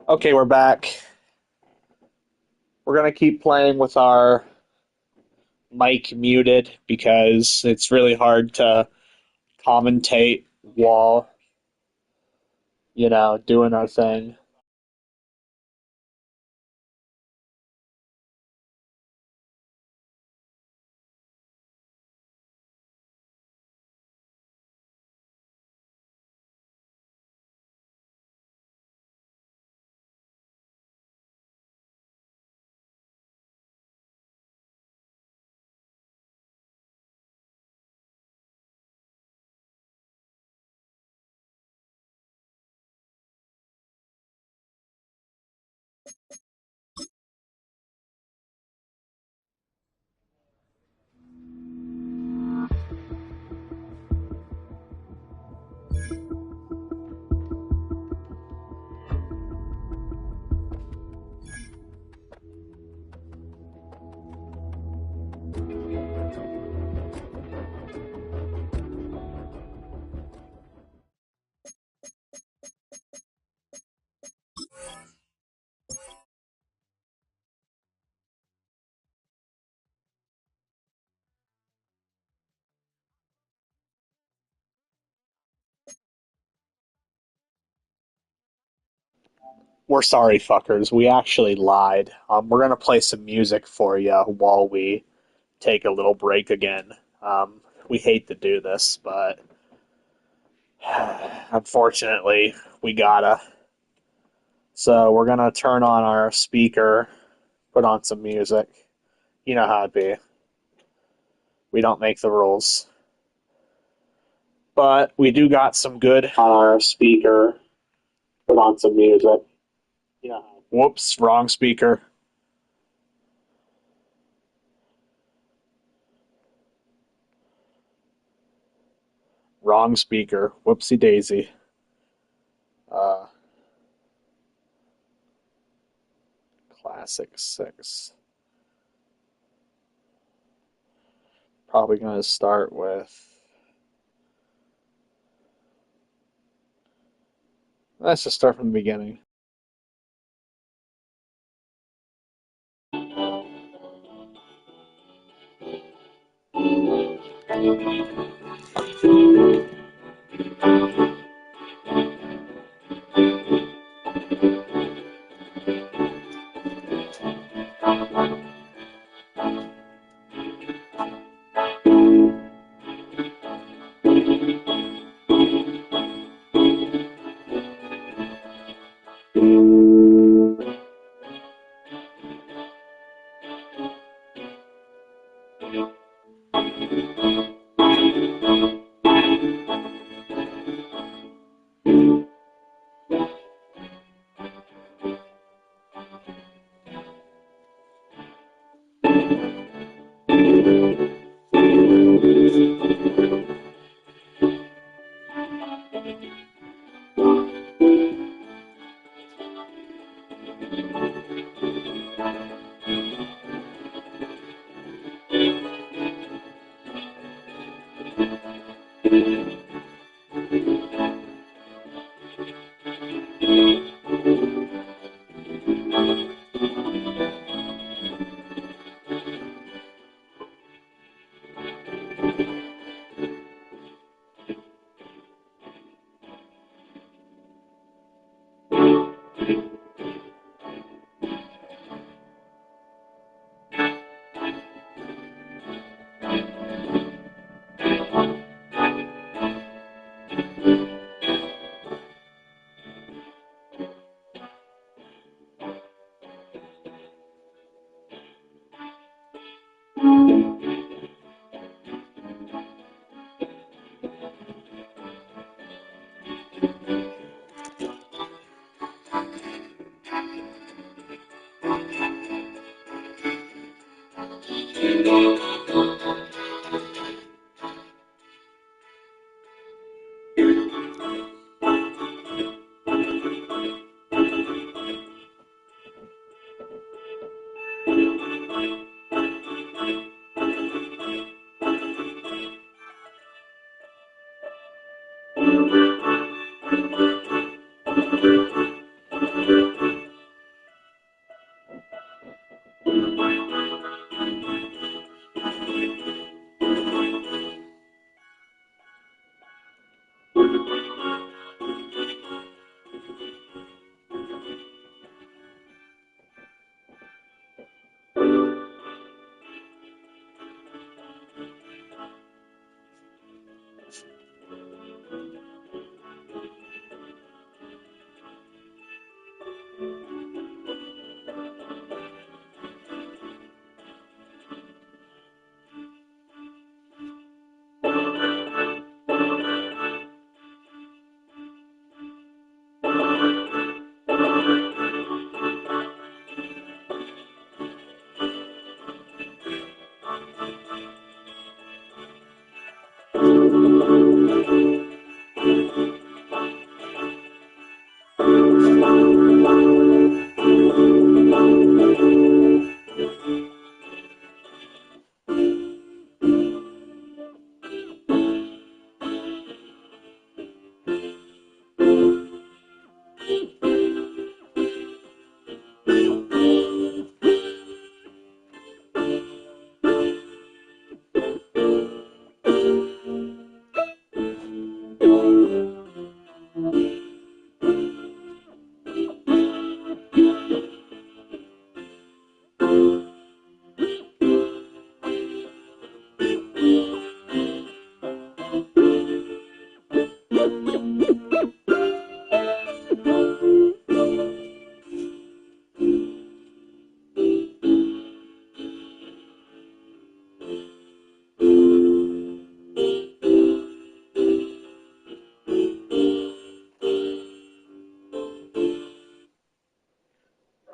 Okay, we're back. We're gonna keep playing with our mic muted because it's really hard to commentate while, doing our thing. We're sorry, fuckers. We actually lied. We're gonna play some music for you while we take a little break again. We hate to do this, but unfortunately, we gotta. So we're gonna turn on our speaker, put on some music. You know how it be. We don't make the rules. But we do got some good on our speaker. Put on some music. You know how. Whoops, wrong speaker. Wrong speaker. Whoopsie daisy. Classic 6. Probably going to start with... Let's just start from the beginning.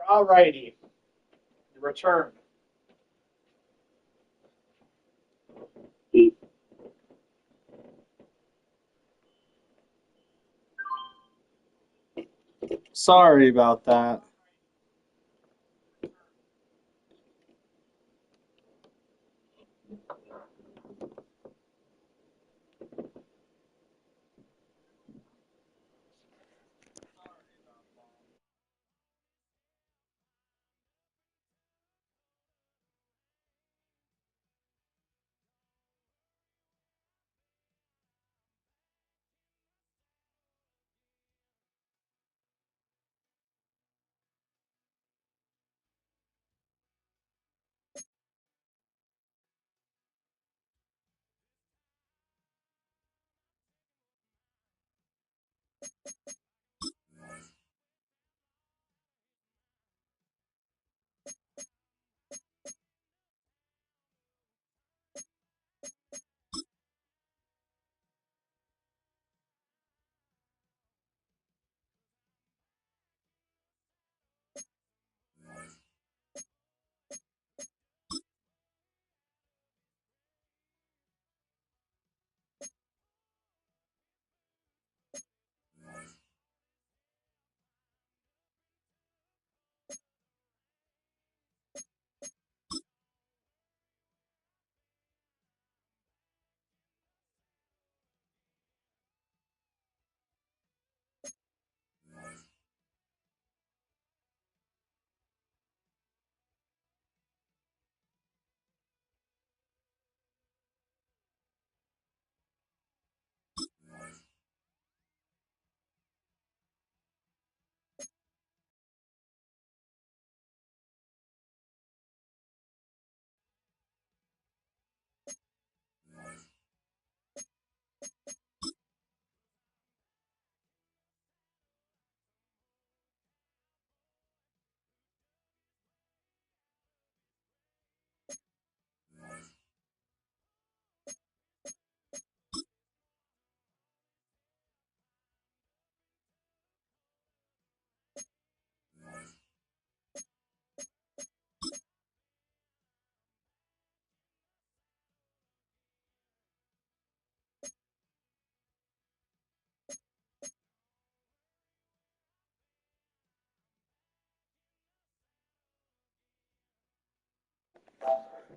Alrighty, return. Sorry about that.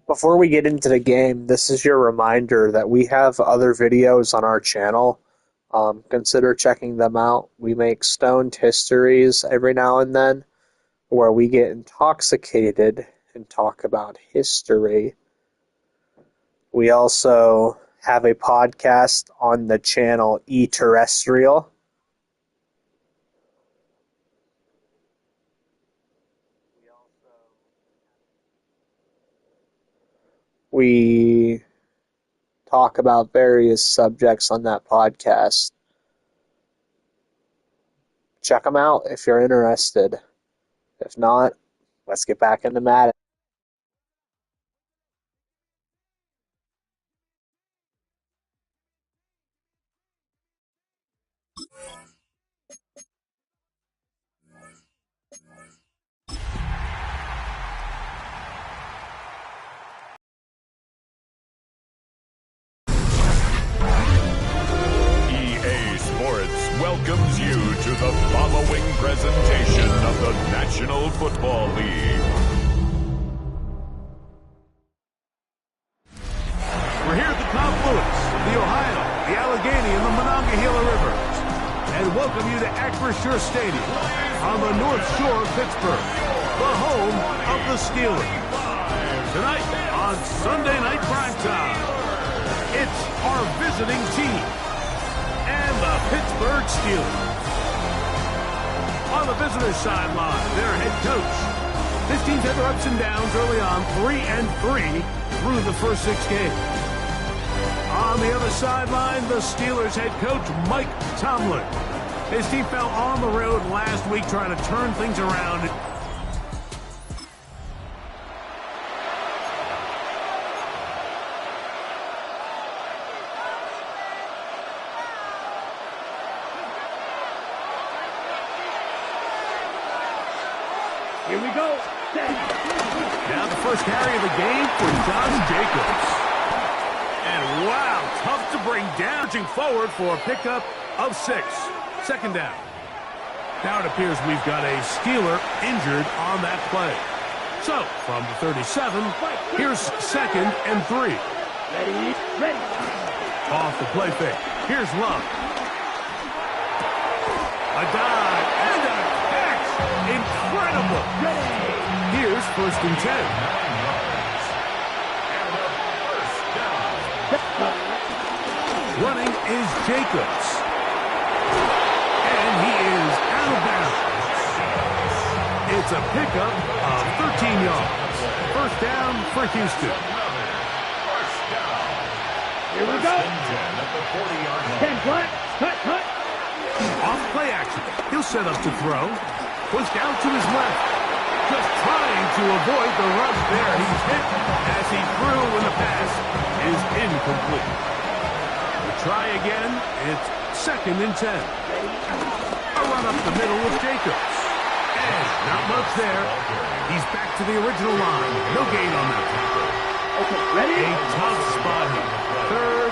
Before we get into the game, this is your reminder that we have other videos on our channel. Consider checking them out. We make stoned histories every now and then where we get intoxicated and talk about history. We also have a podcast on the channel E-Terrestrial. We talk about various subjects on that podcast. Check them out if you're interested. If not, let's get back into Madden. presentation of the National Football League. We're here at the confluence of the Ohio, the Allegheny, and the Monongahela Rivers, and welcome you to Acrisure Stadium on the North Shore of Pittsburgh, the home of the Steelers. Tonight on Sunday Night Primetime, it's our visiting team and the Pittsburgh Steelers. On the visitor's sideline, their head coach. This team's had their ups and downs early on, 3-3 through the first 6 games. On the other sideline, the Steelers head coach, Mike Tomlin. His team fell on the road last week trying to turn things around. Here we go. Now the first carry of the game for Josh Jacobs. And wow, tough to bring down. Marching forward for a pickup of 6. Second down. Now it appears we've got a Steeler injured on that play. So, from the 37, here's 2nd and 3. Ready. Off the play fake. Here's Love. A dive and a catch. Incredible. Here's 1st and 10. Running is Jacobs. And he is out of bounds. It's a pickup of 13 yards. First down for Houston. Here we go. 10 cut. Off play action. He'll set up to throw. Push down to his left. Just trying to avoid the rush there. He's hit as he threw when the pass is incomplete. Try again. It's 2nd and 10. A run up the middle with Jacobs. And not much there. He's back to the original line. No gain on that. Okay, ready? A tough spot here. 3rd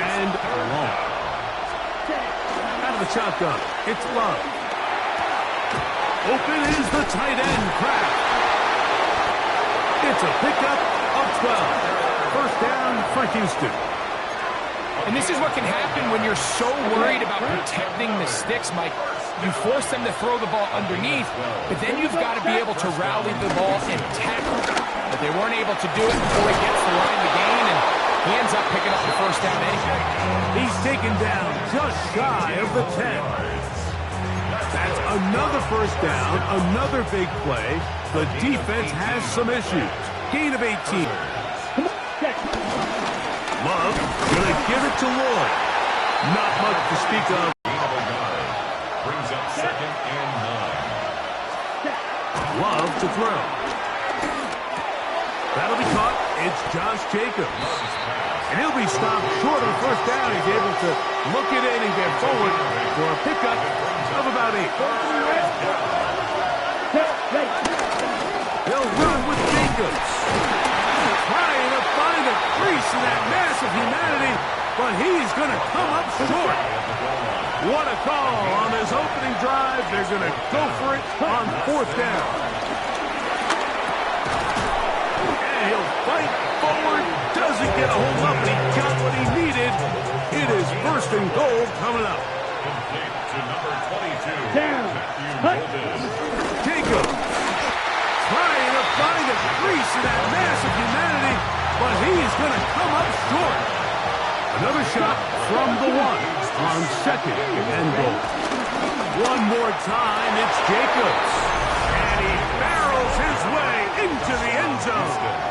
and long. Out of the shotgun. It's Love. Open is the tight end, Kraft. It's a pickup of 12. First down for Houston. And this is what can happen when you're so worried about protecting the sticks, Mike. You force them to throw the ball underneath, but then you've got to be able to rally the ball and tackle. But they weren't able to do it before he gets the line to gain, and he ends up picking up the first down anyway. He's taken down just shy of the 10. That's another first down, another big play. The defense has some issues. Gain of 18. Love gonna give it to Lloyd. Not much to speak of. Brings up 2nd and 9. Love to throw. That'll be caught. It's Josh Jacobs. And he'll be stopped short of the first down. He's able to look it in and get forward for a pickup of about 8. They'll run with Jacobs. Trying to find a crease in that mass of humanity, but he's going to come up short. What a call on this opening drive. They're going to go for it on 4th down. And he'll fight forward. Doesn't get a hold up, but he got what he needed. It is 1st and goal coming up. Complete to number 22. Down. Jacobs trying to find a crease in that mass of humanity, but he's going to come up short. Another shot from the 1 on 2nd and goal. One more time, it's Jacobs. And he barrels his way into the end zone.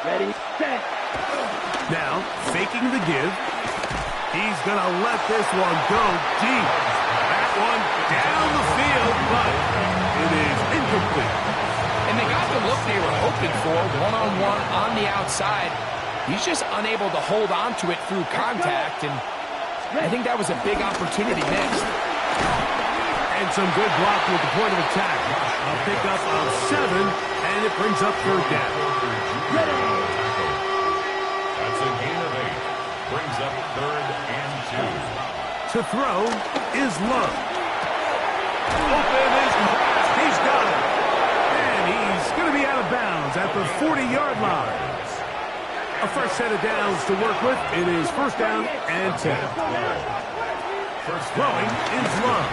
Ready, set. Now, faking the give. He's going to let this one go deep. That one down the field, but it is incomplete. And they got the look they were hoping for, one-on-one on the outside. He's just unable to hold on to it through contact, and I think that was a big opportunity missed. And some good blocking at the point of attack. A pickup of 7, and it brings up third down. That's a gain of 8. Brings up 3rd and 2. To throw is Love. Open is Kraft. He's got it. And he's going to be out of bounds at the 40-yard line. A fresh set of downs to work with. It is first down and 10. Throwing is Love.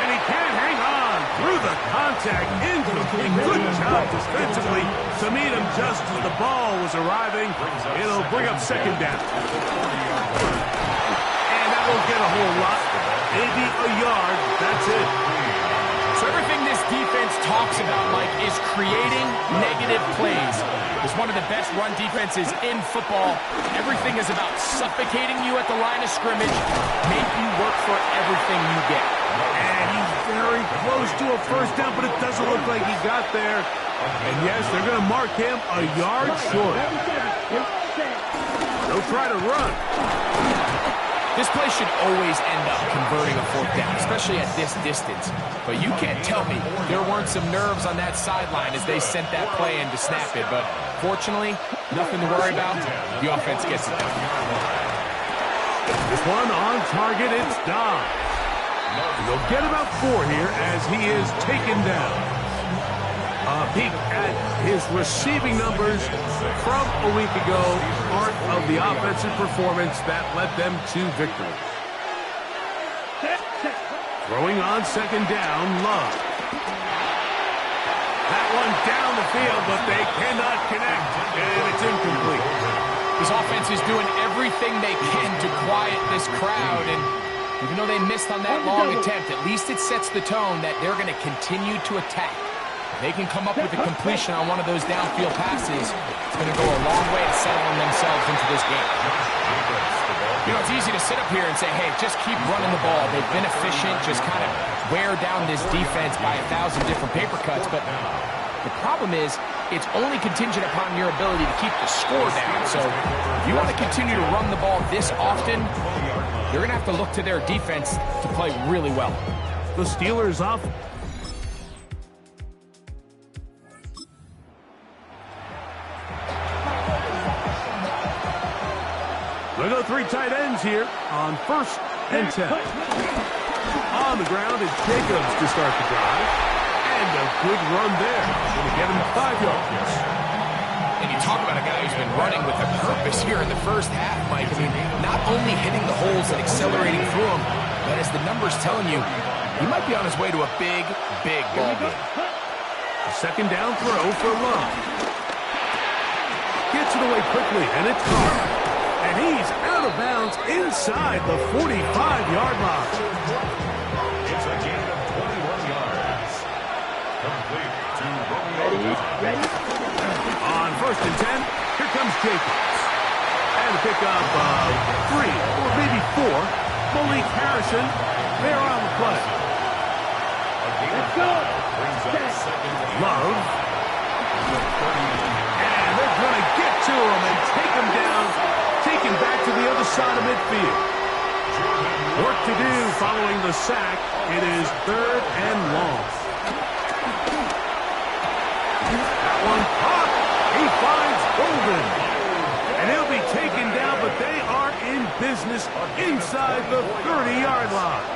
And he can't hang on through the contact. Incomplete. Good job defensively to meet him just as the ball was arriving. It'll bring up second down. And that won't get a whole lot. Maybe a yard. That's it. So everything this defense talks about, Mike, is creating negative plays. It's one of the best run defenses in football. Everything is about suffocating you at the line of scrimmage, make you work for everything you get. And he's very close to a first down, but it doesn't look like he got there. And yes, they're going to mark him a yard short. They'll try to run. This play should always end up converting a fourth down, especially at this distance. But you can't tell me there weren't some nerves on that sideline as they sent that play in to snap it. But fortunately, nothing to worry about. The offense gets it done. This one on target, it's Dobbs. They'll get about 4 here as he is taken down. A peek at his receiving numbers from a week ago, part of the offensive performance that led them to victory. Throwing on second down, Love. That one down the field, but they cannot connect, and it's incomplete. This offense is doing everything they can to quiet this crowd, and even though they missed on that long attempt, at least it sets the tone that they're going to continue to attack. They can come up with a completion on one of those downfield passes. It's going to go a long way to settling themselves into this game. You know, it's easy to sit up here and say, hey, just keep running the ball. They've been efficient, just kind of wear down this defense by 1,000 different paper cuts. But the problem is, it's only contingent upon your ability to keep the score down. So if you want to continue to run the ball this often, you're going to have to look to their defense to play really well. The Steelers off. They go 3 tight ends here on first and 10. On the ground, it's Jacobs to start the drive. And a good run there. Going to get him 5 yards. And you talk about a guy who's been running with a purpose here in the first half, Mike. I mean, not only hitting the holes and accelerating through them, but as the numbers telling you, he might be on his way to a big, big ball game. Second down throw for Love. Gets it away quickly, and it's caught. And he's out of bounds inside the 45-yard line. It's a gain of 21 yards. Complete to Romeo. Ready? On first and 10, here comes Jacobs. And a pickup of 3 or maybe 4. Malik Harrison, they're on the play. Let's go. Love. And they're going to get to him and take him down. Taken back to the other side of midfield. Work to do following the sack. It is 3rd and long. That one caught. He finds Golden. And he'll be taken down, but they are in business inside the 30-yard line.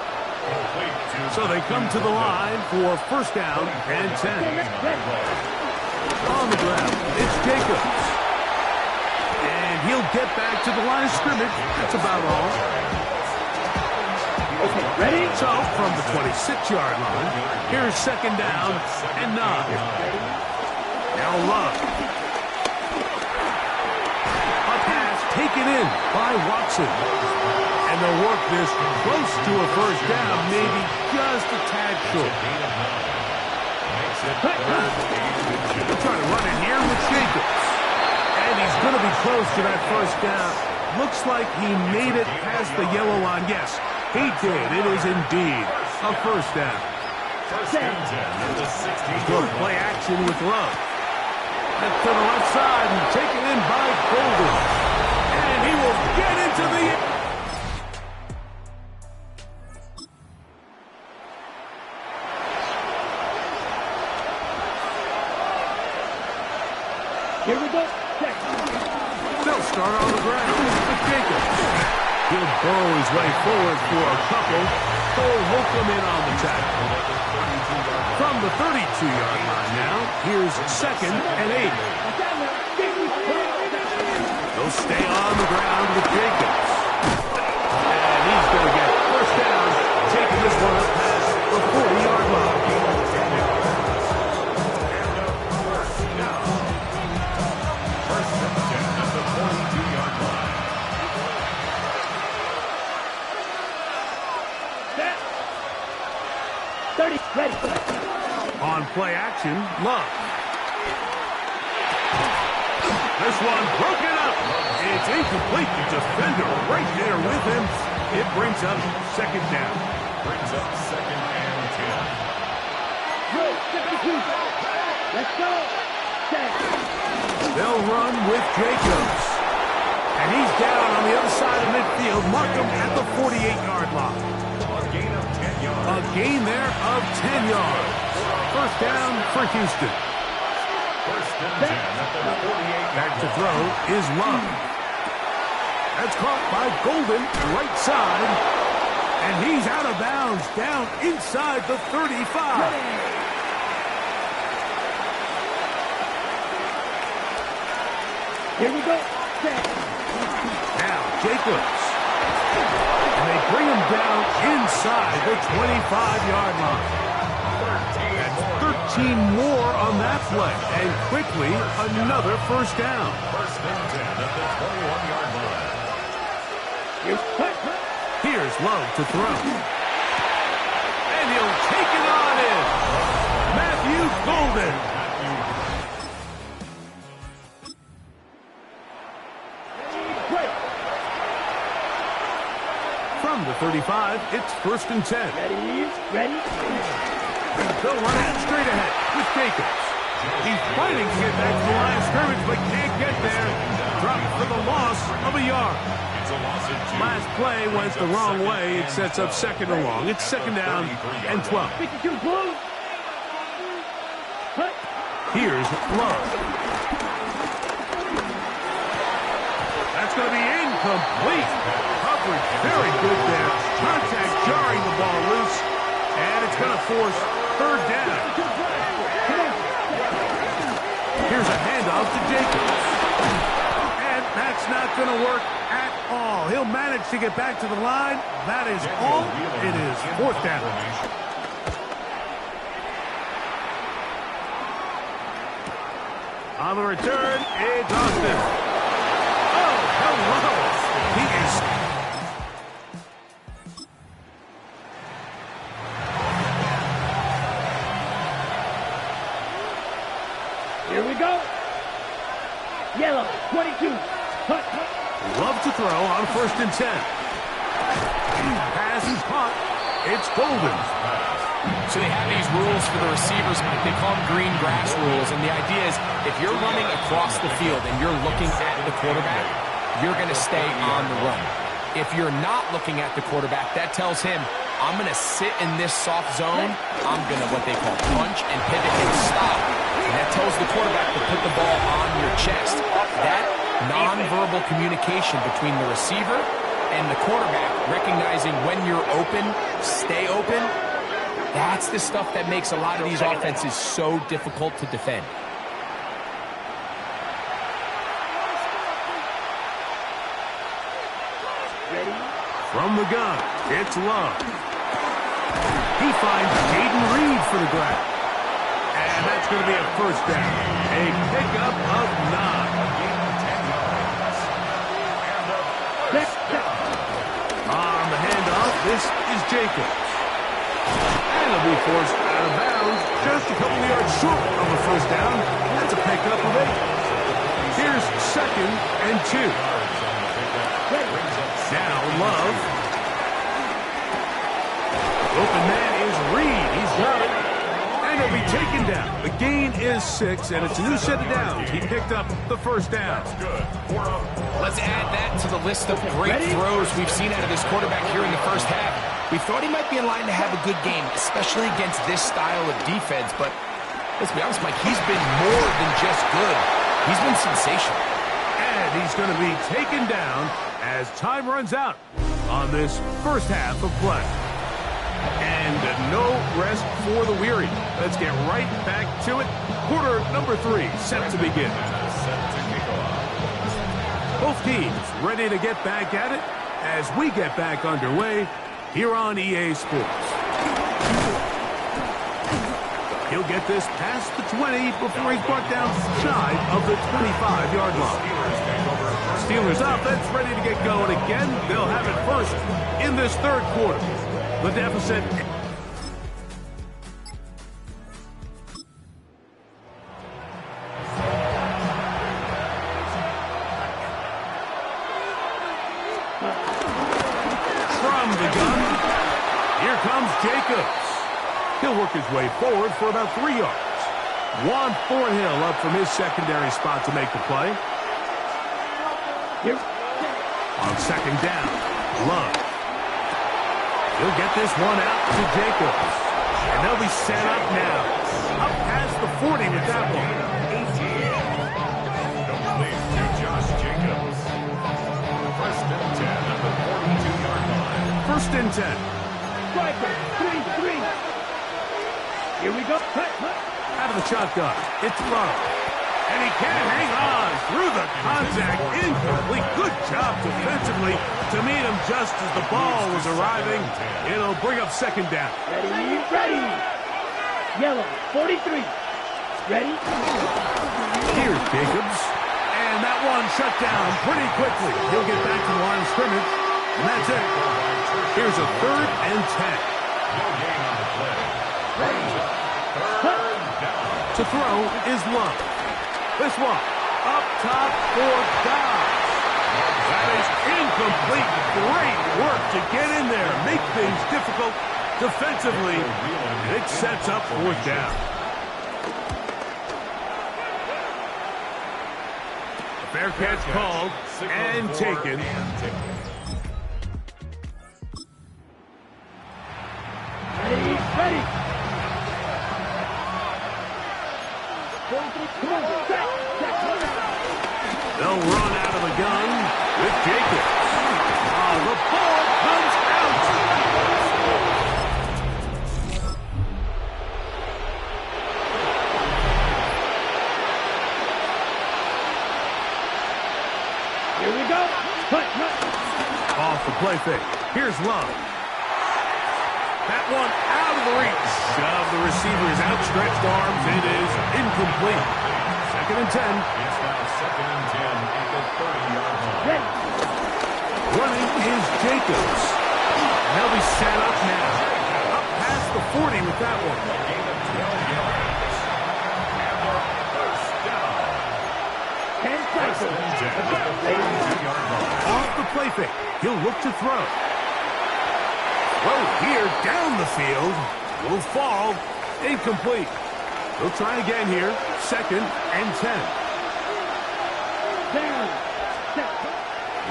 So they come to the line for first down and 10. On the ground, it's Jacobs. He'll get back to the line of scrimmage. That's about all. Okay, ready? So, from the 26-yard line, here's second down and 9. Now Love. A pass taken in by Watson. And they'll work this close to a first down, maybe just a tad short. They'll try to run it here with Jacobs. And he's going to be close to that first down. Looks like he made it past the yellow line. Yes, he did. It is indeed a first down. Good play action with Love. And to the left side and taken in by Golden. And He will get into the... Here we go. Check. They'll start on the ground with Jacobs. He'll burrow his way forward for a couple. Cole Holcomb in on the tackle. From the 32-yard line now, here's 2nd and 8. They'll stay on the ground with Jacobs. And he's going to get first down, taking this one up past the 40-yard line. First and 10 at the 42-yard line. Set. 30. Ready. On play action, Love. This one broken up. It's incomplete. The defender right there with him. It brings up 2nd down. Brings up 2nd and 10. Go. 52. Let's go. Set. They'll run with Jacobs. And he's down on the other side of midfield. Mark him at the 48-yard line. A gain of 10 yards. A gain there of 10 yards. First down for Houston. First and 10 at the 48-yard Back to throw is Love. That's caught by Golden, right side. And he's out of bounds, down inside the 35. Here we go. Set. Now, Jacobs. And they bring him down inside the 25-yard line. That's 13 more on that play. And quickly, another first down. First and 10 at the 21-yard line. Here's Love to throw. And he'll take it on in. Matthew Golden. From the 35, it's 1st and 10. Ready. They'll run it straight ahead with Jacobs. He's fighting to get back to the line of scrimmage, but can't get there. Dropped for the loss of a yard. It's a loss of 2. Last play went the wrong way. It sets up 2nd and long. It's 2nd down and 12. 52 blue. Cut. Here's Love. That's going to be incomplete. Coverage very good there. Contact jarring the ball loose. And it's going to force 3rd down. Here's a handoff to Jacobs. And that's not going to work at all. He'll manage to get back to the line. That is all. It is 4th down. On the return, it's Austin. Oh, hello. He is... Here we go. Yellow. 22. Cut. Love to throw on 1st and 10. Pass is caught. It's Golden. So they have these rules for the receivers. They call them green grass rules. And the idea is if you're running across the field and you're looking at the quarterback, you're going to stay on the run. If you're not looking at the quarterback, that tells him, I'm going to sit in this soft zone. I'm going to what they call punch and pivot and stop. And that tells the quarterback to put the ball on your chest. That nonverbal communication between the receiver and the quarterback, recognizing when you're open, stay open, that's the stuff that makes a lot of these offenses so difficult to defend. From the gun, it's Love. He finds Jaden Reed for the grab. And that's going to be a first down. A pickup of 9. On the handoff, this is Jacobs. And he'll be forced out of bounds just a couple of yards short of a first down. That's a pickup of 8. Here's 2nd and 2. Now Love. Open man is Reed. He's got it. And he'll be taken down. The gain is 6, and it's a new set of downs. He picked up the first down. Let's add that to the list of great throws we've seen out of this quarterback here in the first half. We thought he might be in line to have a good game, especially against this style of defense, but let's be honest, Mike, he's been more than just good. He's been sensational. And he's going to be taken down as time runs out on this first half of play. And no rest for the weary. Let's get right back to it. Quarter number 3 set to begin. Both teams ready to get back at it as we get back underway here on EA Sports. He'll get this past the 20 before he's brought down shy of the 25-yard line. Steelers offense ready to get going again. They'll have it first in this third quarter. The deficit. From the gun, here comes Jacobs. He'll work his way forward for about 3 yards. Juan Thornhill up from his secondary spot to make the play. On second down, Love. He'll get this one out to Jacobs. And they'll be set up now. Up past the 40 with that one. Complete to Josh Jacobs. First and 10 at the 42-yard line. First and 10. Striker, 3-3. Here we go. Out of the shotgun. It's Love. And he can't hang on through the contact. Incomplete. Good job defensively to meet him just as the ball was arriving. It'll bring up second down. Ready. Yellow, 43. Ready? Here's Jacobs. And that one shut down pretty quickly. He'll get back to the line of scrimmage. And that's it. Here's a third and 10. No gain on the play. Third down. To throw is Love. This one, up top for Dobbs. That is incomplete. Great work to get in there, make things difficult defensively. And it sets up fourth down. A fair catch called and taken. Ready. They'll run out of the gun with Jacobs. Oh, the ball comes out. Here we go. Off the play fake. Here's Love. That one out of the reach of the receiver's outstretched arms. It is incomplete. Second and 10. It's now second and 10 at the 30-yard line. Running is Jacobs. And they'll be set up now. Up past the 40 with that one. Gain of 12 yards. And our first down. 10 First seconds. and 10 at the 32-yard line. Off the play fake. He'll look to throw. Throw here down the field. Will fall. Incomplete. He'll try again here. Second and 10. Down.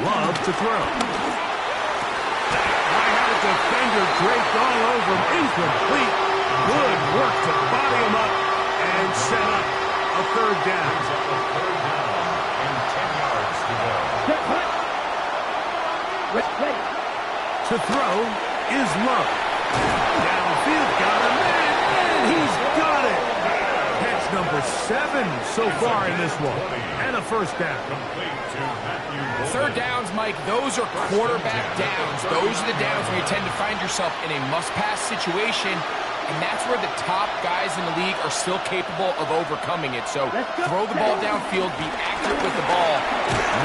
Love to throw. I had a defender draped all over him. Incomplete. Good work to body him up and set up a third down. Third down and 10 yards to go. Ready. To throw is Love. Downfield, got him, and he's got it. Catch number 7 so far in this one. And a first down. Complete to Matthew Golden. Third downs, Mike, those are quarterback downs. Those are the downs where you tend to find yourself in a must-pass situation, and that's where the top guys in the league are still capable of overcoming it. So throw the ball downfield, be accurate with the ball.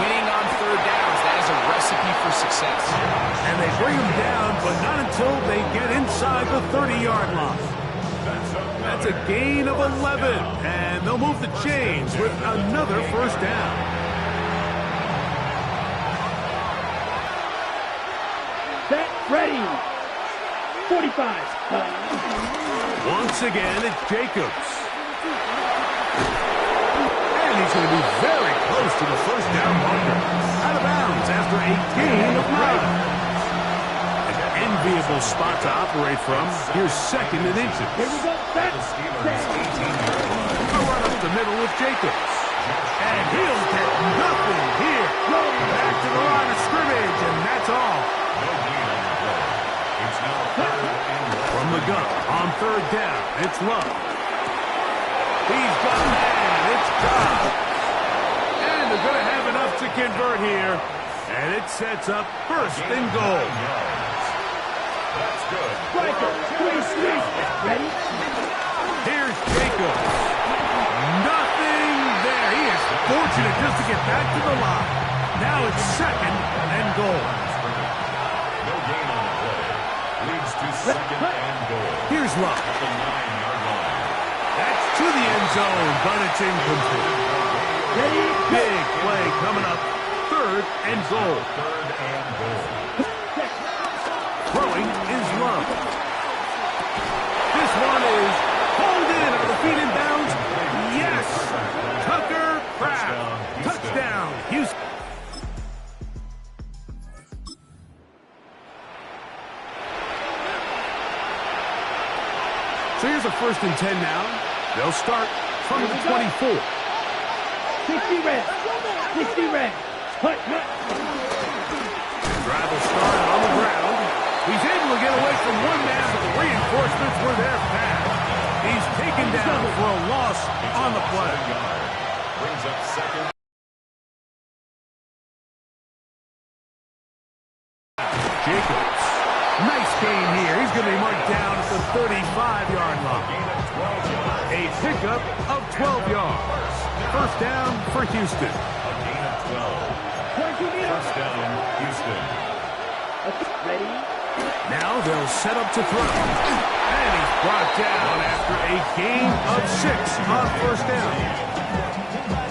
Winning on third downs, that is a recipe for success. And they bring him down, but not until they get inside the 30-yard line. That's a gain of 11, and they'll move the chains with another first down. Set. Ready. 45. Once again, it's Jacobs. And he's going to be very close to the first down marker. Out of bounds after a gain of 9. Enviable spot to operate from. Here's 2nd and inches. Here we go. Set. A run up the middle with Jacobs. And he'll get nothing here. Back to the line of scrimmage, and that's all. From the gun, on 3rd down, it's Love. He's got a man. It's Cobb. And they're going to have enough to convert here. And it sets up 1st and goal. That's good. Striker. 3. Ready? Here's Jacobs. Nothing there. He is fortunate just to get back to the line. Now it's 2nd and goal. No gain on the play. Leads to 2nd and goal. Here's Love. At the 9-yard line. That's to the end zone, but it's incomplete. Ready? Big play coming up. 3rd and goal. 3rd and goal. Throwing is Love. This one is hauled in on the feet in bounds. Yes! Tucker Kraft. Touchdown, Houston. So here's a 1st and 10 now. They'll start from the 24. 60 red. 60 red. Hut. Drive will start on the ground. He's able to get away from one man, but the reinforcements were there fast. He's taken down for a loss on the play. Brings up 2nd. Jacobs. Nice gain here. He's going to be marked down at the 35-yard line. A pickup of 12 yards. 1st down for Houston. A gain of 12. 1st down, Houston. Ready? Now they'll set up to throw. And he's brought down after a gain of 6 on 1st down.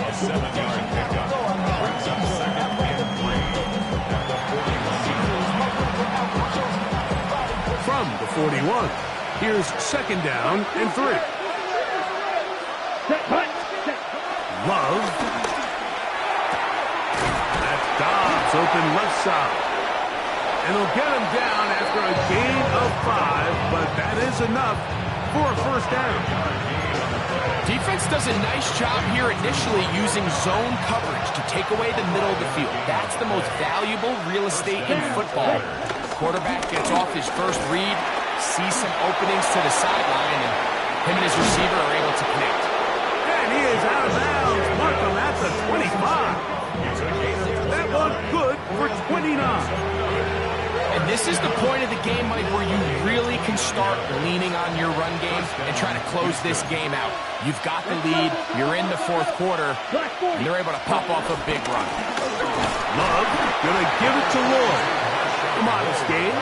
A 7-yard pickup. Brings up 2nd and 3. At the 41. From the 41, here's 2nd down and 3. Set. Hut. Set. Love. That's Dobbs open left side. And they'll get him down after a gain of 5, but that is enough for a 1st down. Defense does a nice job here initially using zone coverage to take away the middle of the field. That's the most valuable real estate in football. Quarterback gets off his first read, sees some openings to the sideline, and him and his receiver are able to connect. And he is out of bounds. Mark him at the 25. That one good for 29. And this is the point of the game, Mike, where you really can start leaning on your run game and try to close this game out. You've got the lead, you're in the 4th quarter, and they're able to pop off a big run. Love gonna give it to Lloyd. A modest gain,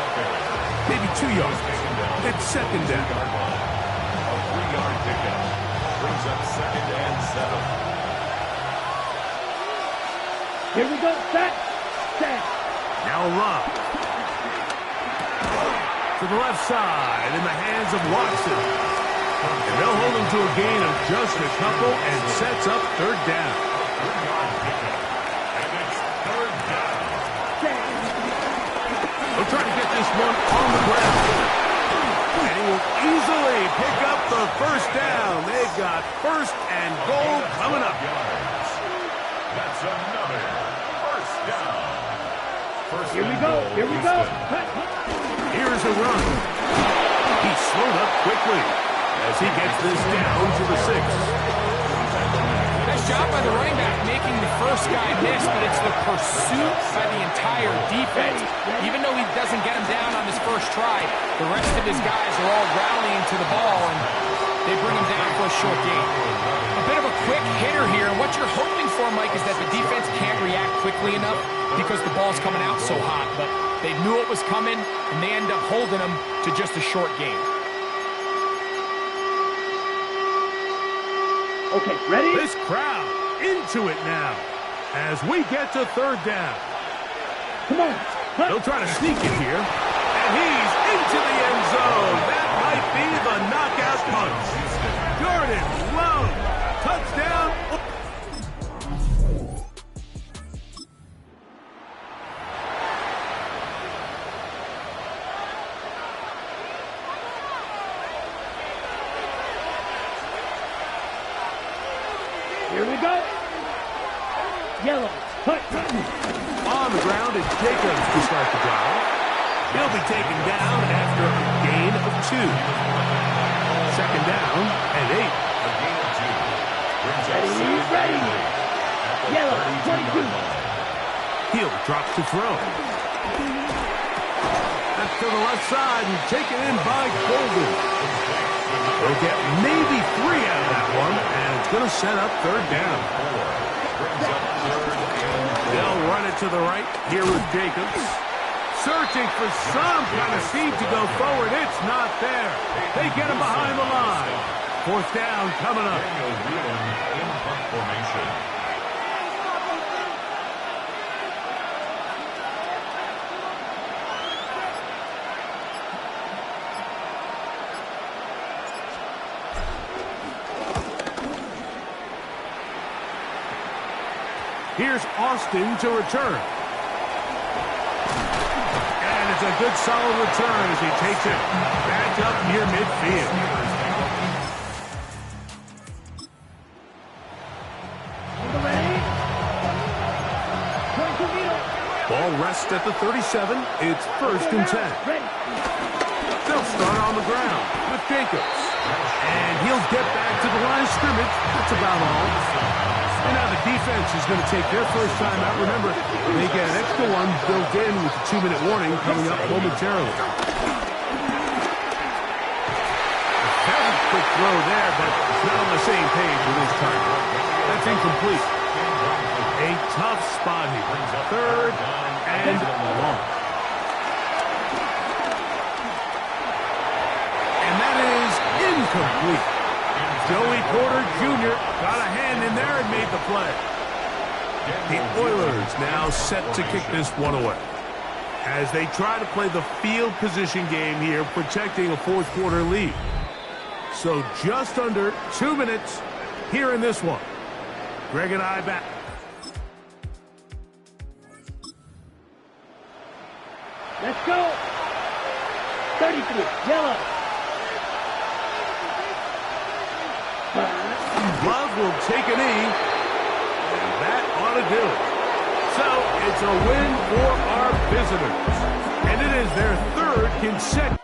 maybe 2 yards. It's 2nd down. A 3-yard pickup. Brings up 2nd and 7. Here we go. Set. Now Love. To the left side in the hands of Watson. And they'll hold him to a gain of just a couple and sets up 3rd down. 3-yard pickup. And it's 3rd down. They'll try to get this one on the ground. And he will easily pick up the 1st down. They've got 1st and goal coming up. That's another 1st down. Here we go. Here's a run. He's slowed up quickly as he gets this down to the 6. Nice job by the running back making the first guy miss, but it's the pursuit by the entire defense. Even though he doesn't get him down on his first try, the rest of his guys are all rallying to the ball, and they bring him down for a short gain. A bit of a quick hitter here. What you're hoping for, Mike, is that the defense can't react quickly enough because the ball's coming out so hot, but they knew it was coming, and they end up holding him to just a short gain. Okay, ready? This crowd into it now as we get to 3rd down. Come on. They'll try to sneak it here. And he's into the end zone. That might be the knockout punch. Jordan Love, touchdown. Here we go. Yellow. Touchdown. On the ground, it's Jacobs to start the drive. He'll be taken down after a gain of 2. Second down and 8. A gain of 2. Brings up Ready, second ready. and 8. Yellow. 22. Hill drops to throw. That's to the left side and taken in by Golden. They'll get maybe 3 out of that one, and it's going to set up third down. Brings up third and They'll run it to the right here with Jacobs. Searching for some kind of seed to go forward. It's not there. They get him behind the line. Fourth down coming up. Daniel Whelan in punt formation. Here's Austin to return. And it's a good solid return as he takes it back up near midfield. Ready. 22 meter. Ball rests at the 37. It's first and 10. Ready. They'll start on the ground with Jacobs. And he'll get back to the line of scrimmage. That's about all. And now the defense is going to take their first time out. Remember, they get an extra one built in with the 2-minute warning coming up momentarily. A very quick throw there, but it's not on the same page with his time. That's incomplete. A tough spot here. Third and long. And that is incomplete. Joey Porter Jr. got a hand in there and made the play. The Oilers now set to kick this one away as they try to play the field position game here, protecting a fourth quarter lead. So just under 2 minutes here in this one. Greg and I back. Let's go. 33. Yellow. Love will take a knee, and that ought to do it. So it's a win for our visitors, and it is their third consecutive.